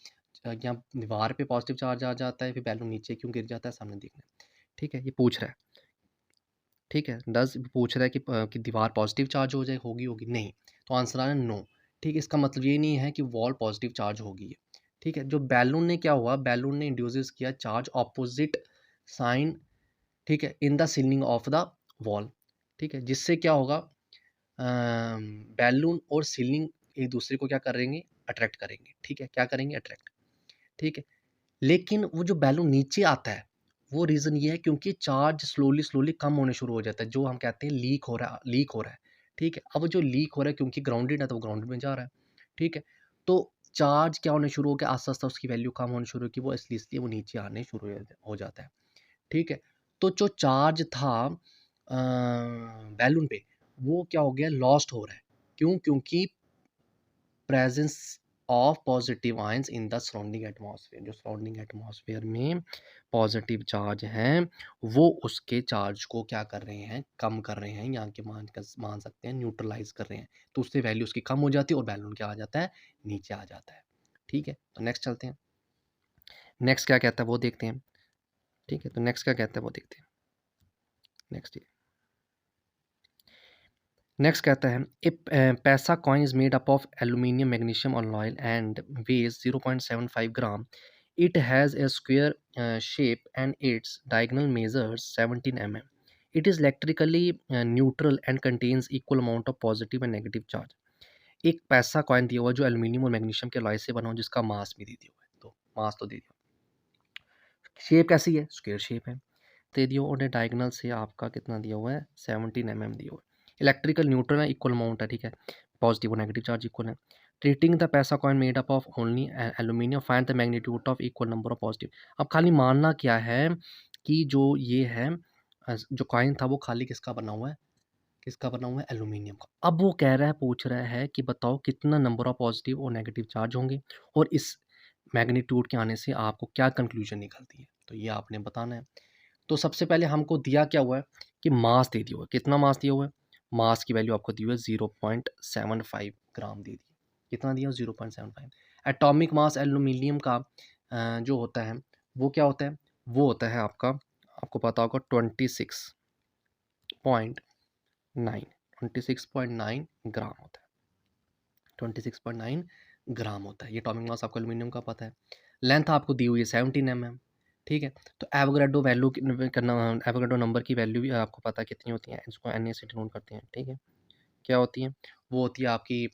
Speaker 1: या दीवार पे पॉजिटिव चार्ज आ जाता है, फिर बैलून नीचे क्यों गिर जाता है, सामने देखना है, ठीक है। ये पूछ रहा है, ठीक है। डज पूछ रहा है कि दीवार पॉजिटिव चार्ज हो जाए, होगी नहीं, तो आंसर आ रहा है नो, ठीक है। इसका मतलब ये नहीं है कि वॉल पॉजिटिव चार्ज होगी है, ठीक है। जो बैलून ने क्या हुआ, बैलून ने इंड्यूस किया चार्ज ऑपोजिट साइन, ठीक है, in the ceiling of the wall, ठीक है, जिससे क्या होगा, बैलून और सीलिंग एक दूसरे को क्या करेंगे, अट्रैक्ट करेंगे, ठीक है। क्या करेंगे, अट्रैक्ट, ठीक है। लेकिन वो जो बैलून नीचे आता है, वो रीज़न ये है क्योंकि चार्ज स्लोली कम होने शुरू हो जाता है, जो हम कहते हैं लीक हो रहा है, ठीक है। अब वो जो लीक हो रहा है क्योंकि ग्राउंडेड है, तो वो ग्राउंडेड में जा रहा है, ठीक है। तो चार्ज क्या होने शुरू हो गया, आस्ते-आस्ते उसकी वैल्यू कम होनी शुरू की, वो इसलिए वो नीचे आने शुरू हो जाता है, ठीक है। तो जो चार्ज था बैलून पे, वो क्या हो गया, लॉस्ट हो रहा है। क्यों? क्योंकि presence of positive ions in the surrounding atmosphere, जो सराउंडिंग एटमॉस्फेयर में पॉजिटिव चार्ज हैं, वो उसके चार्ज को क्या कर रहे हैं, कम कर रहे हैं, या के मान सकते हैं न्यूट्रलाइज कर रहे हैं। तो उससे वैल्यू उसकी कम हो जाती है और बैलून क्या आ जाता है, नीचे आ जाता है, ठीक है। तो नेक्स्ट चलते हैं, नेक्स्ट क्या कहता है वो देखते हैं, ठीक है। तो नेक्स्ट क्या कहता है वो देखते हैं। नेक्स्ट कहता है, paisa coin is made up of aluminium magnesium alloy and weighs 0.75 gram. It has a square shape and its diagonal measures 17 mm. It is electrically neutral and contains equal amount of positive and negative charge. एक paisa coin दिया हुआ जो aluminium और magnesium के alloy से बना हो, जिसका मास भी दे दिया हुआ है, तो मास तो दे दिया, शेप कैसी है, स्क्वायर शेप है, दे दिया, और डायगोनल से आपका कितना दिया हुआ है, 17 mm दिया हुआ है। इलेक्ट्रिकल न्यूट्रल है, इक्वल अमाउंट है, ठीक है, पॉजिटिव और नेगेटिव चार्ज इक्वल है। ट्रीटिंग द पैसा coin made up of only aluminium, find the magnitude of equal number of positive. अब खाली मानना क्या है कि जो ये है जो कॉइन था वो खाली किसका बना हुआ है, किसका बना हुआ है, एल्यूमिनियम का। अब वो कह रहा है, पूछ रहा है कि बताओ कितना नंबर ऑफ पॉजिटिव और नेगेटिव चार्ज होंगे, और इस मैग्नीट्यूड के आने से आपको क्या कंक्लूजन निकलती है, तो ये आपने बताना है। तो सबसे पहले हमको दिया क्या हुआ है कि मास दे दिया हुआ है। कितना मास दिया हुआ है? मास की वैल्यू आपको दी हुई है 0.75 ग्राम दे दी है। कितना दिया? 0.75। एटॉमिक मास एल्यूमिनियम का जो होता है वो क्या होता है? वो होता है आपका, आपको पता होगा 26.9 26.9 ग्राम होता है। 26.9 ग्राम होता है। ये एटॉमिक मास आपको एल्यूमिनियम का पता है। लेंथ आपको दी हुई है 17 mm। ठीक है, तो एवोगैड्रो वैल्यू करना, एवोगैड्रो नंबर की वैल्यू भी आपको पता है कितनी होती है, इसको Na से डिनोट करते हैं। ठीक है, क्या होती है? वो होती है आपकी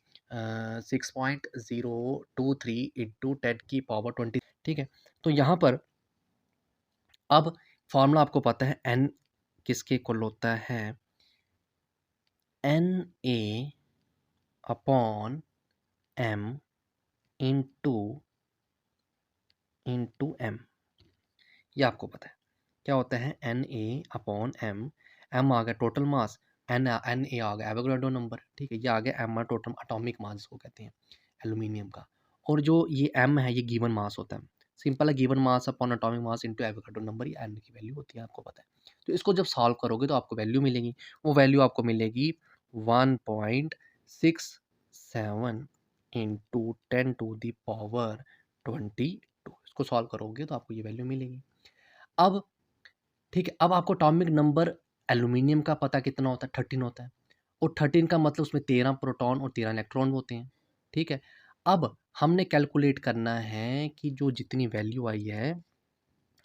Speaker 1: 6.023 इंटू 10⁻20। ठीक है, तो यहाँ पर अब फॉर्मूला आपको पता है, एन किसके इक्वल होता है? Na upon m into m। ये आपको पता है क्या होता है? Na अपॉन m आ गया टोटल मास, Na आ गया एवोगैड्रो नंबर। ठीक है, ये आ गया m टोटल एटॉमिक मास जिसको कहते हैं एल्यूमिनियम का। और जो ये m है ये गिवन मास होता है। सिंपल है, given mass upon atomic mass into Avogadro number, ये n की वैल्यू होती है, आपको पता है। तो इसको जब सॉल्व करोगे तो आपको वैल्यू मिलेगी। वो वैल्यू आपको मिलेगी 1.67 इंटू 10⁻22। इसको सॉल्व करोगे तो आपको ये वैल्यू मिलेगी। अब ठीक है, अब आपको एटॉमिक नंबर एल्यूमिनियम का पता कितना होता है? 13 होता है। और 13 का मतलब उसमें 13 प्रोटॉन और 13 इलेक्ट्रॉन होते हैं। ठीक है, अब हमने कैलकुलेट करना है कि जो जितनी वैल्यू आई है,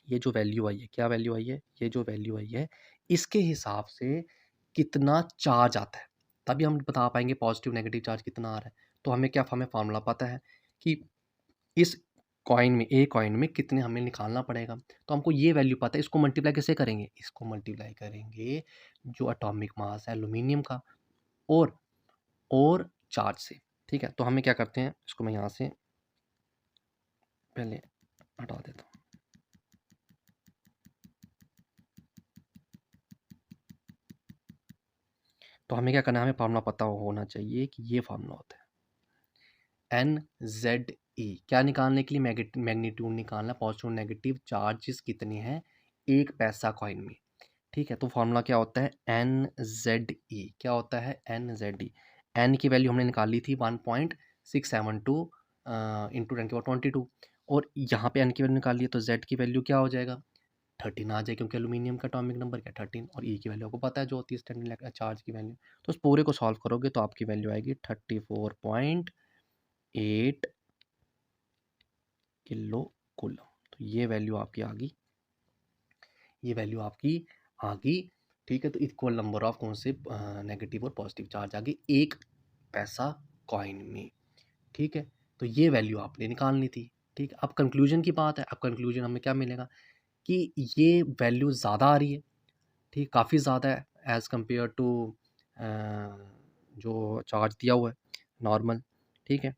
Speaker 1: ये जो वैल्यू आई है, क्या वैल्यू आई है? ये जो वैल्यू आई है, इसके हिसाब से कितना चार्ज आता है, तभी हम बता पाएंगे पॉजिटिव नेगेटिव चार्ज कितना आ रहा है। तो हमें फार्मूला पता है कि इस कॉइन में, ए कॉइन में कितने हमें निकालना पड़ेगा। तो हमको ये वैल्यू पता है, इसको मल्टीप्लाई कैसे करेंगे? इसको मल्टीप्लाई करेंगे जो एटॉमिक मास है एल्यूमिनियम का और चार्ज से। ठीक है, तो हमें क्या करते हैं, इसको मैं यहाँ से पहले हटा देता हूँ। तो हमें क्या करना है, हमें फार्मूला पता होना चाहिए कि ये फार्मूला होता है NZE। क्या निकालने के लिए? मैग्नीट्यूड निकालना, पॉजिटिव नेगेटिव चार्जेस कितने हैं एक पैसा कॉइन में। ठीक है, तो फार्मूला क्या होता है? NZE। क्या होता है? NZE। एन की वैल्यू हमने निकाली थी 1.672 इंटू 10⁻22, और यहाँ पे एन की वैल्यू निकाल ली, तो जेड की वैल्यू क्या हो जाएगा? 13 आ जाए, क्योंकि एल्यूमिनियम का एटॉमिक नंबर क्या? 13। और ई की वैल्यू आपको पता है जो होती है स्टैंडर्ड चार्ज की वैल्यू। तो उस पूरे को सॉल्व करोगे तो आपकी वैल्यू आएगी 34.8 किलो कूलम। तो ये वैल्यू आपकी आ गई, ये वैल्यू आपकी आ गई। ठीक है, तो इक्वल नंबर ऑफ कौन से नेगेटिव और पॉजिटिव चार्ज आ गई एक पैसा कॉइन में। ठीक है, तो ये वैल्यू आपने निकालनी थी। ठीक है, अब कंक्लूजन की बात है। अब कंक्लूजन हमें क्या मिलेगा कि ये वैल्यू ज़्यादा आ रही है। ठीक, काफ़ी ज़्यादा है एज़ कम्पेयर टू जो चार्ज दिया हुआ है नॉर्मल। ठीक है,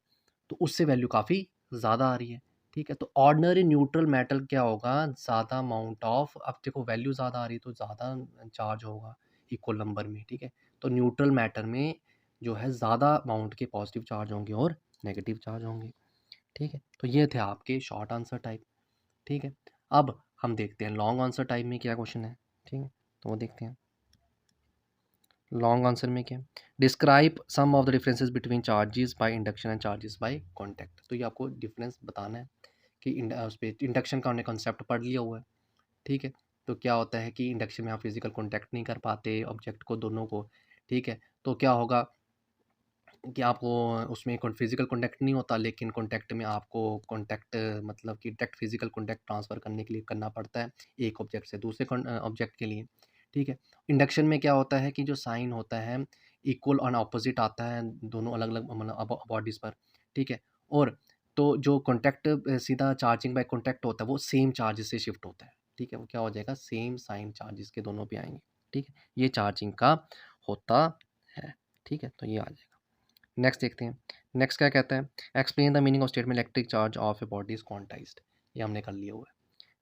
Speaker 1: तो उससे वैल्यू काफ़ी ज़्यादा आ रही है। ठीक है, तो ऑर्डिनरी न्यूट्रल मेटल क्या होगा? ज़्यादा अमाउंट ऑफ, अब देखो वैल्यू ज़्यादा आ रही है तो ज़्यादा चार्ज होगा इक्वल नंबर में। ठीक है, तो न्यूट्रल मैटर में जो है ज़्यादा अमाउंट के पॉजिटिव चार्ज होंगे और नेगेटिव चार्ज होंगे। ठीक है, तो ये थे आपके शॉर्ट आंसर टाइप। ठीक है, अब हम देखते हैं लॉन्ग आंसर टाइप में क्या क्वेश्चन है। ठीक है, तो वो देखते हैं लॉन्ग आंसर में क्या। Describe some of the differences between charges by induction and charges by contact. तो ये आपको डिफरेंस बताना है कि उस पर इंडक्शन का हमने कॉन्सेप्ट पढ़ लिया हुआ है। ठीक है, तो क्या होता है कि इंडक्शन में आप फिजिकल कॉन्टैक्ट नहीं कर पाते ऑब्जेक्ट को, दोनों को। ठीक है, तो क्या होगा कि आपको उसमें फिजिकल कॉन्टैक्ट नहीं होता, लेकिन कॉन्टैक्ट में आपको कॉन्टैक्ट मतलब कि डायरेक्ट फिजिकल कॉन्टैक्ट ट्रांसफ़र करने के लिए करना पड़ता है एक ऑब्जेक्ट से दूसरे ऑब्जेक्ट के लिए। ठीक है, इंडक्शन में क्या होता है कि जो साइन होता है इक्वल और अपोजिट आता है दोनों अलग अलग मतलब बॉडीज़ पर। ठीक है, और तो जो कॉन्टैक्ट सीधा चार्जिंग बाय कॉन्टैक्ट होता है वो सेम चार्ज से शिफ्ट होता है। ठीक है, वो क्या हो जाएगा? सेम साइन चार्जेस के दोनों पे आएंगे। ठीक है, ये चार्जिंग का होता है। ठीक है, तो ये आ जाएगा। नेक्स्ट देखते हैं, नेक्स्ट क्या कहता है? Explain the meaning of statement electric charge of a body is quantized. ये हमने कर लिया हुआ है।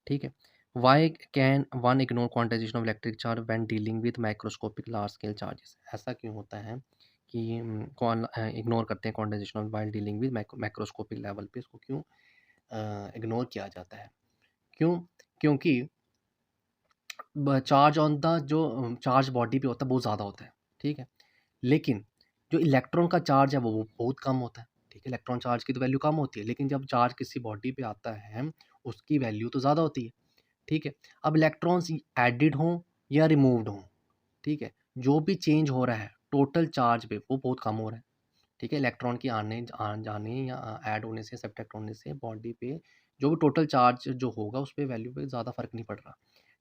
Speaker 1: ठीक है, why can one ignore quantization of electric charge when dealing with microscopic large scale charges. ऐसा क्यों होता है कि कौन इग्नोर करते हैं quantization of while dealing with microscopic level पे, इसको क्यों इग्नोर किया जाता है? क्यों? क्योंकि चार्ज ऑन द जो चार्ज बॉडी पे होता है बहुत ज़्यादा होता है, ठीक है? लेकिन जो इलेक्ट्रॉन का चार्ज है वो बहुत कम होता है, ठीक है? इलेक्ट्रॉन चार्ज की तो वैल्यू कम होती है, लेकिन जब चार्ज किसी बॉडी पे आता है, उसकी वैल्यू तो ज़्यादा होती है, ठीक है? अब इलेक्ट्रॉन्स एडेड हों या रिमूव्ड हों, ठीक है? जो भी चेंज हो रहा है टोटल चार्ज पे वो बहुत कम हो रहा है, ठीक है? इलेक्ट्रॉन के जाने या ऐड होने से, सब्ट्रैक्ट होने से बॉडी पे जो भी टोटल चार्ज जो होगा उस पे वैल्यू पे ज़्यादा फ़र्क नहीं पड़ रहा,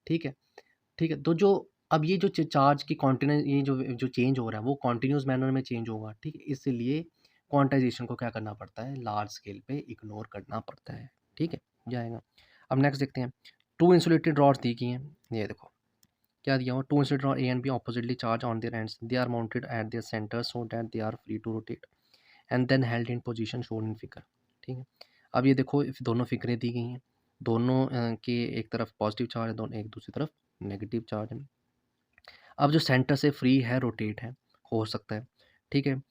Speaker 1: ठीक है? ठीक है, तो जो अब ये जो चार्ज की कॉन्टिन्यू ये जो चेंज हो रहा है वो कंटिन्यूअस मैनर में चेंज होगा, ठीक है? इसलिए क्वांटाइजेशन को क्या करना पड़ता है, लार्ज स्केल पे इग्नोर करना पड़ता है, ठीक है? ये आएगा। अब नेक्स्ट देखते हैं, टू इंसुलेटेड रॉड्स दी गई हैं, ये देखो क्या दिया हुआ, two insulated rod A and B oppositely charge on their ends, they are mounted at their center so that they are free to rotate and then held in position shown in figure, ठीक है? अब ये देखो दोनों फिगरें दी गई हैं, दोनों के एक तरफ पॉजिटिव चार्ज है, दोनों एक दूसरी तरफ नेगेटिव चार्ज है। अब जो सेंटर से फ्री है रोटेट है, हो सकता है, ठीक है?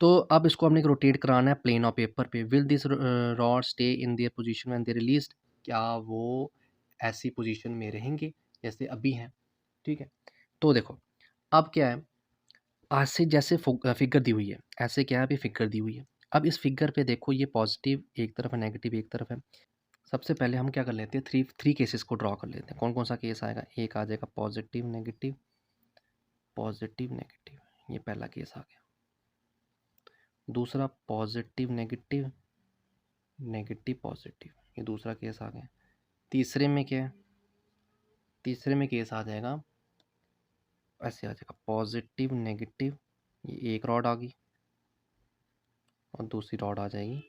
Speaker 1: तो अब इसको हमने रोटेट कराना है प्लेन ऑफ पेपर पे, will this rod stay in their position when they released, क्या वो ऐसी पोजीशन में रहेंगे जैसे अभी हैं, ठीक है? तो देखो अब क्या है, ऐसे जैसे फिगर दी हुई है, ऐसे क्या है अभी फिगर दी हुई है। अब इस फिगर पे देखो ये पॉजिटिव एक तरफ है, नेगेटिव एक तरफ है। सबसे पहले हम क्या कर लेते हैं, थ्री थ्री केसेस को ड्रॉ कर लेते हैं। कौन कौन सा केस आएगा, एक आ जाएगा पॉजिटिव नेगेटिव, पॉजिटिव नेगेटिव, ये पहला केस आ गया। दूसरा पॉजिटिव नेगेटिव, नेगेटिव पॉजिटिव, ये दूसरा केस आ गया। तीसरे में क्या है, तीसरे में केस आ जाएगा, ऐसे आ जाएगा पॉजिटिव नेगेटिव, ये एक रॉड आ गई और दूसरी रॉड आ जाएगी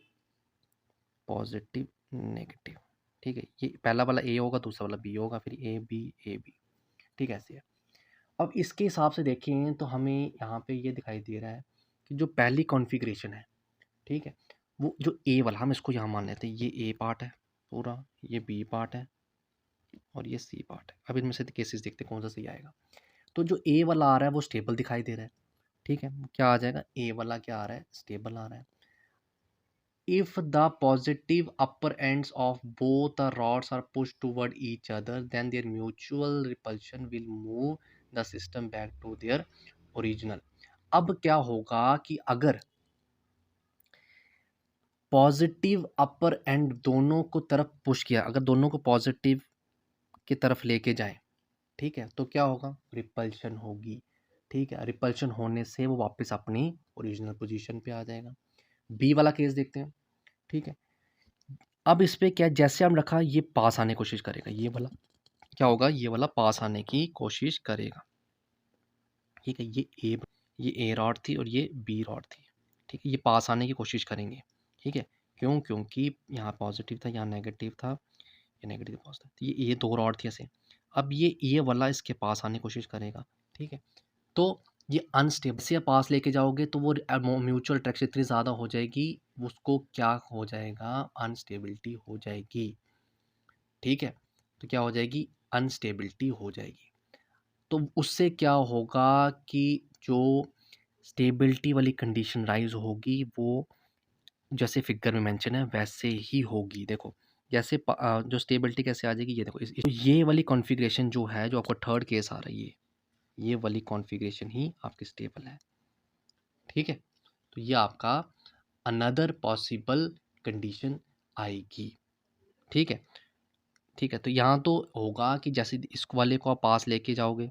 Speaker 1: पॉजिटिव नेगेटिव, ठीक है? ये पहला वाला ए होगा, दूसरा वाला बी होगा, फिर ए बी, ठीक है? ऐसे है। अब इसके हिसाब से देखें तो हमें यहाँ पे ये दिखाई दे रहा है कि जो पहली कॉन्फ़िगरेशन है, ठीक है? वो जो ए वाला, हम इसको यहाँ मान लेते हैं, ये ए पार्ट है पूरा, ये बी पार्ट है और ये सी पार्ट है। अब इनमें से केसेस देखते हैं कौन सा सही आएगा। तो जो ए वाला आ रहा है वो स्टेबल दिखाई दे रहा है, ठीक है? क्या आ जाएगा, ए वाला क्या आ रहा है, स्टेबल आ रहा है। If the positive upper ends of both the rods are pushed toward each other, then their mutual repulsion will move the system back to their original. अब क्या होगा कि अगर पॉजिटिव अपर एंड दोनों को तरफ पुश किया, अगर दोनों को पॉजिटिव की तरफ लेके जाएं, ठीक है? तो क्या होगा, रिपल्शन होगी, ठीक है? रिपल्शन होने से वो वापस अपनी ओरिजिनल पोजीशन पे आ जाएगा। बी वाला केस देखते हैं, ठीक है? अब इस पे क्या है, जैसे हम रखा ये पास आने की कोशिश करेगा, ये वाला क्या होगा, ये वाला पास आने की कोशिश करेगा, ठीक है? ये ए रॉड थी और ये बी रॉड थी, ठीक है? ये पास आने की कोशिश करेंगे, ठीक है? क्यों, क्योंकि यहाँ पॉजिटिव था, यहाँ नेगेटिव था, ये नेगेटिव पॉजिटिव, तो ये दो रॉड थी ऐसे। अब ये वाला इसके पास आने की कोशिश करेगा, ठीक है? तो ये अनस्टेबल से पास लेके जाओगे तो वो म्यूचुअल अट्रैक्शन इतनी ज़्यादा हो जाएगी, उसको क्या हो जाएगा, अनस्टेबिलिटी हो जाएगी, ठीक है? तो क्या हो जाएगी, अनस्टेबिलिटी हो जाएगी। तो उससे क्या होगा कि जो स्टेबिलिटी वाली कंडीशन राइज़ होगी वो जैसे फिगर में मेंशन है वैसे ही होगी। देखो जैसे जो स्टेबिलिटी कैसे आ जाएगी, ये देखो ये वाली कॉन्फ़िगरेशन जो है, जो आपका थर्ड केस आ रही है, ये वाली कॉन्फ़िगरेशन ही आपकी स्टेबल है, ठीक है? तो ये आपका अनदर पॉसिबल कंडीशन आएगी, ठीक है? ठीक है, तो यहाँ तो होगा कि जैसे इस वाले को आप पास लेके जाओगे,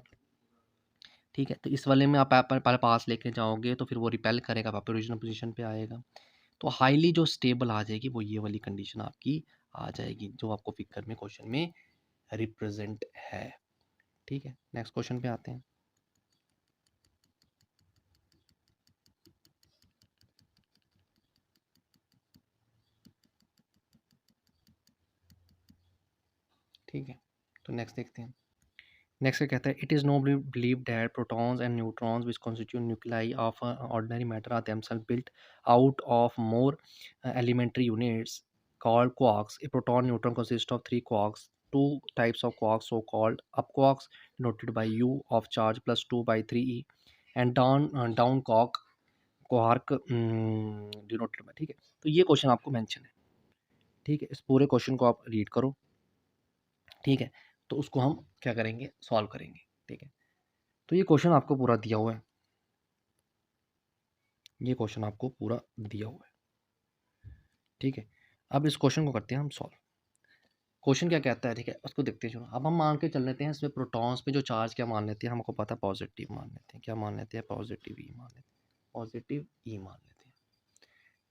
Speaker 1: ठीक है? तो इस वाले में आप पहले पास लेके जाओगे तो फिर वो रिपेल करेगा, वापस ओरिजिनल पोजीशन पे आएगा। तो हाईली जो स्टेबल आ जाएगी वो ये वाली कंडीशन आपकी आ जाएगी, जो आपको फिगर में क्वेश्चन में रिप्रेजेंट है, ठीक है? नेक्स्ट क्वेश्चन पे आते हैं। ठीक है, तो नेक्स्ट देखते हैं। नेक्स्ट क्या कहता है, it is nobly believe that protons and neutrons which constitute nuclei of ordinary matter are themself built out of more elementary units called quarks. A proton neutron consists of three quarks, two types of quarks so called up quarks denoted by u of charge plus 2 by 3e and down quark denoted by, ठीक है? तो ये question आपको mention है, ठीक है? इस पूरे क्वेश्चन को आप रीड करो, ठीक है? तो उसको हम क्या करेंगे, सॉल्व करेंगे। ठीक है, तो ये क्वेश्चन आपको पूरा दिया हुआ है, ये क्वेश्चन आपको पूरा दिया हुआ है। ठीक है, अब इस क्वेश्चन को करते हैं हम सॉल्व। क्वेश्चन क्या कहता है, ठीक है, उसको देखते हैं। चलो अब हम मान के चल लेते हैं, इसमें प्रोटॉन्स पे जो चार्ज क्या मान लेते हैं, हमको पता है पॉजिटिव मान लेते हैं। क्या मान लेते हैं, पॉजिटिव ई मान लेते हैं, पॉजिटिव ई मान लेते हैं।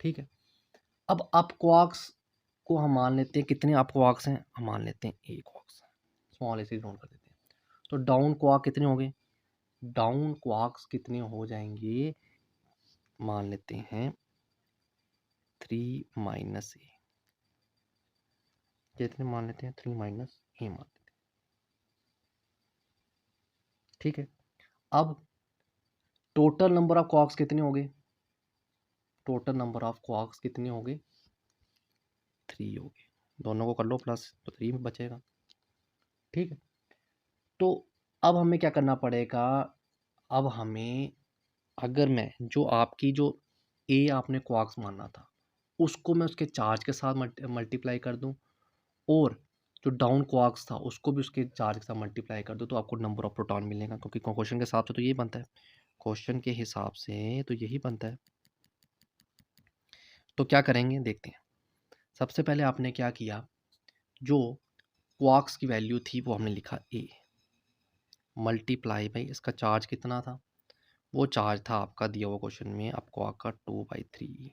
Speaker 1: ठीक है, अब अप क्वार्क्स को हम मान लेते हैं, कितने अप क्वार्क्स हैं, हम मान लेते हैं ए क्वार्क्स, स्मॉल ए से नोट कर देते हैं। तो डाउन क्वार्क कितने हो गए, डाउन क्वार्क्स कितने हो जाएंगे, मान लेते हैं 3 माइनस ए, कितने मान लेते हैं, 3 माइनस ए मान लेते हैं। ठीक है, अब टोटल नंबर ऑफ क्वार्क्स कितने हो गए, टोटल नंबर ऑफ क्वार्क्स कितने हो गए, 3 हो गए। दोनों को कर लो प्लस, तो 3 में बचेगा। ठीक है, तो अब हमें क्या करना पड़ेगा, अब हमें, अगर मैं जो आपकी जो ए आपने क्वार्क्स मानना था, उसको मैं उसके चार्ज के साथ मल्टीप्लाई कर दूं, और जो डाउन क्वार्क्स था उसको भी उसके चार्ज के साथ मल्टीप्लाई कर दूं, तो आपको नंबर ऑफ प्रोटॉन मिलेगा, क्योंकि क्वेश्चन के हिसाब से तो यही बनता है, क्वेश्चन के हिसाब से तो यही बनता है। तो क्या करेंगे, देखते हैं। सबसे पहले आपने क्या किया, जो क्वार्क्स की वैल्यू थी वो हमने लिखा ए, मल्टीप्लाई बाई इसका चार्ज कितना था, वो चार्ज था आपका दिया हुआ क्वेश्चन में आपको आका 2/3,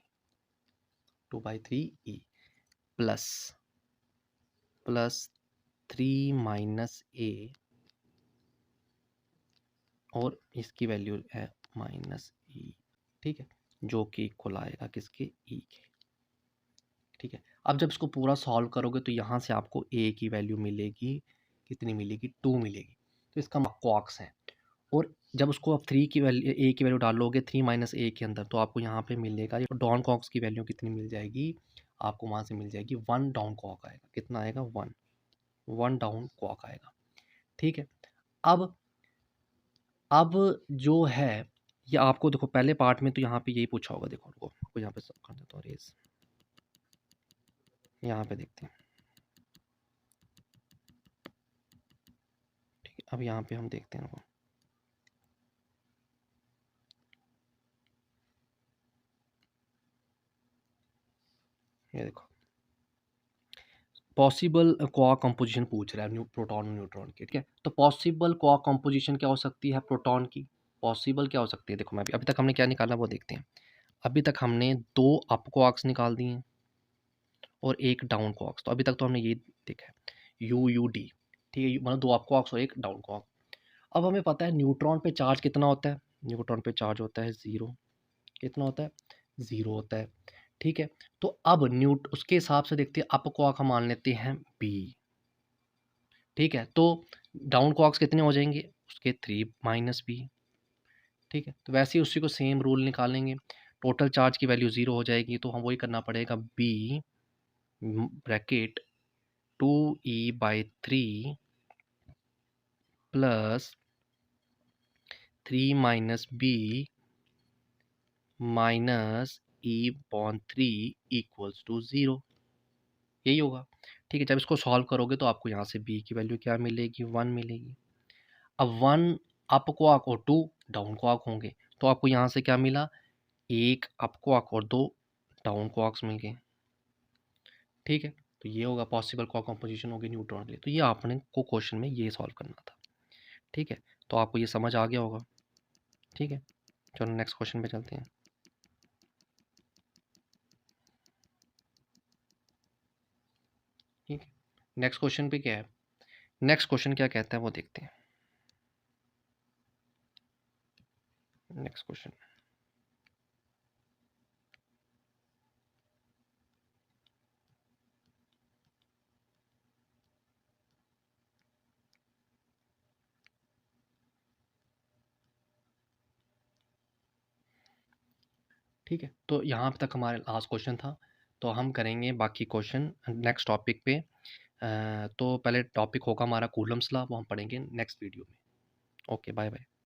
Speaker 1: 2/3 ई, प्लस प्लस 3 माइनस ए, और इसकी वैल्यू है माइनस ई। ठीक है, जो कि इक्वल आएगा किसके, ई के। ठीक है, अब जब इसको पूरा सॉल्व करोगे तो यहाँ से आपको ए की वैल्यू मिलेगी, कितनी मिलेगी, 2 मिलेगी। तो इसका क्वार्क्स है, और जब उसको आप 3 की वैल्यू, ए की वैल्यू डालोगे 3 माइनस ए के अंदर, तो आपको यहाँ पे मिलेगा, डाउन क्वार्क्स की वैल्यू कितनी मिल जाएगी आपको, वहाँ से मिल जाएगी 1 डाउन क्वार्क आएगा, कितना आएगा, 1 डाउन क्वार्क आएगा। ठीक है, अब जो है, ये आपको देखो पहले पार्ट में तो यहाँ पे यही पूछा होगा, देखो आपको यहाँ पे सब कर देता हूँ रेज, यहाँ पे देखते हैं। ठीक है, अब यहाँ पे हम देखते हैं, ये देखो पॉसिबल क्वार्क कंपोजिशन पूछ रहा है प्रोटॉन और न्यूट्रॉन की। ठीक है, तो पॉसिबल क्वार्क कंपोजिशन क्या हो सकती है प्रोटॉन की, पॉसिबल क्या हो सकती है, देखो मैं अभी तक हमने क्या निकाला वो देखते हैं। अभी तक हमने 2 अप क्वार्क्स निकाल दिए और एक डाउन क्वार्क्स, तो अभी तक तो हमने ये देखा है यू यू डी। ठीक है, मतलब 2 अप क्वार्क्स और एक डाउन क्वार्क। अब हमें पता है न्यूट्रॉन पे चार्ज कितना होता है, न्यूट्रॉन पे चार्ज होता है 0, कितना होता है, 0 होता है। ठीक है, तो अब उसके हिसाब से देखते हैं, अप क्वार्क हम मान लेते हैं बी। ठीक है, तो डाउन क्वार्क्स कितने हो जाएंगे उसके, 3 माइनस बी। ठीक है, तो वैसे ही उसी को सेम रूल निकालेंगे, टोटल चार्ज की वैल्यू 0 हो जाएगी, तो हम वही करना पड़ेगा, B bracket 2e/3 plus 3 minus B minus e/3 equals to 0, यही होगा। ठीक है, जब इसको सॉल्व करोगे तो आपको यहाँ से b की वैल्यू क्या मिलेगी, 1 मिलेगी। अब 1 अप क्वार्क और 2 डाउन क्वार्क होंगे, तो आपको यहाँ से क्या मिला, 1 अप क्वार्क और 2 डाउन क्वार्क्स मिल गए। ठीक है, तो ये होगा पॉसिबल क्वार्क कंपोजिशन होगी न्यूट्रॉन के लिए। तो ये आपने को क्वेश्चन में ये सॉल्व करना था। ठीक है, तो आपको ये समझ आ गया होगा। ठीक है, चलो नेक्स्ट क्वेश्चन पे चलते हैं। ठीक है, नेक्स्ट क्वेश्चन पे क्या है, नेक्स्ट क्वेश्चन क्या कहता है वो देखते हैं। नेक्स्ट क्वेश्चन, ठीक है, तो यहाँ तक हमारे लास्ट क्वेश्चन था, तो हम करेंगे बाकी क्वेश्चन नेक्स्ट टॉपिक पे। तो पहले टॉपिक होगा हमारा कूलम्स लॉ, वो हम पढ़ेंगे नेक्स्ट वीडियो में। Okay, bye bye.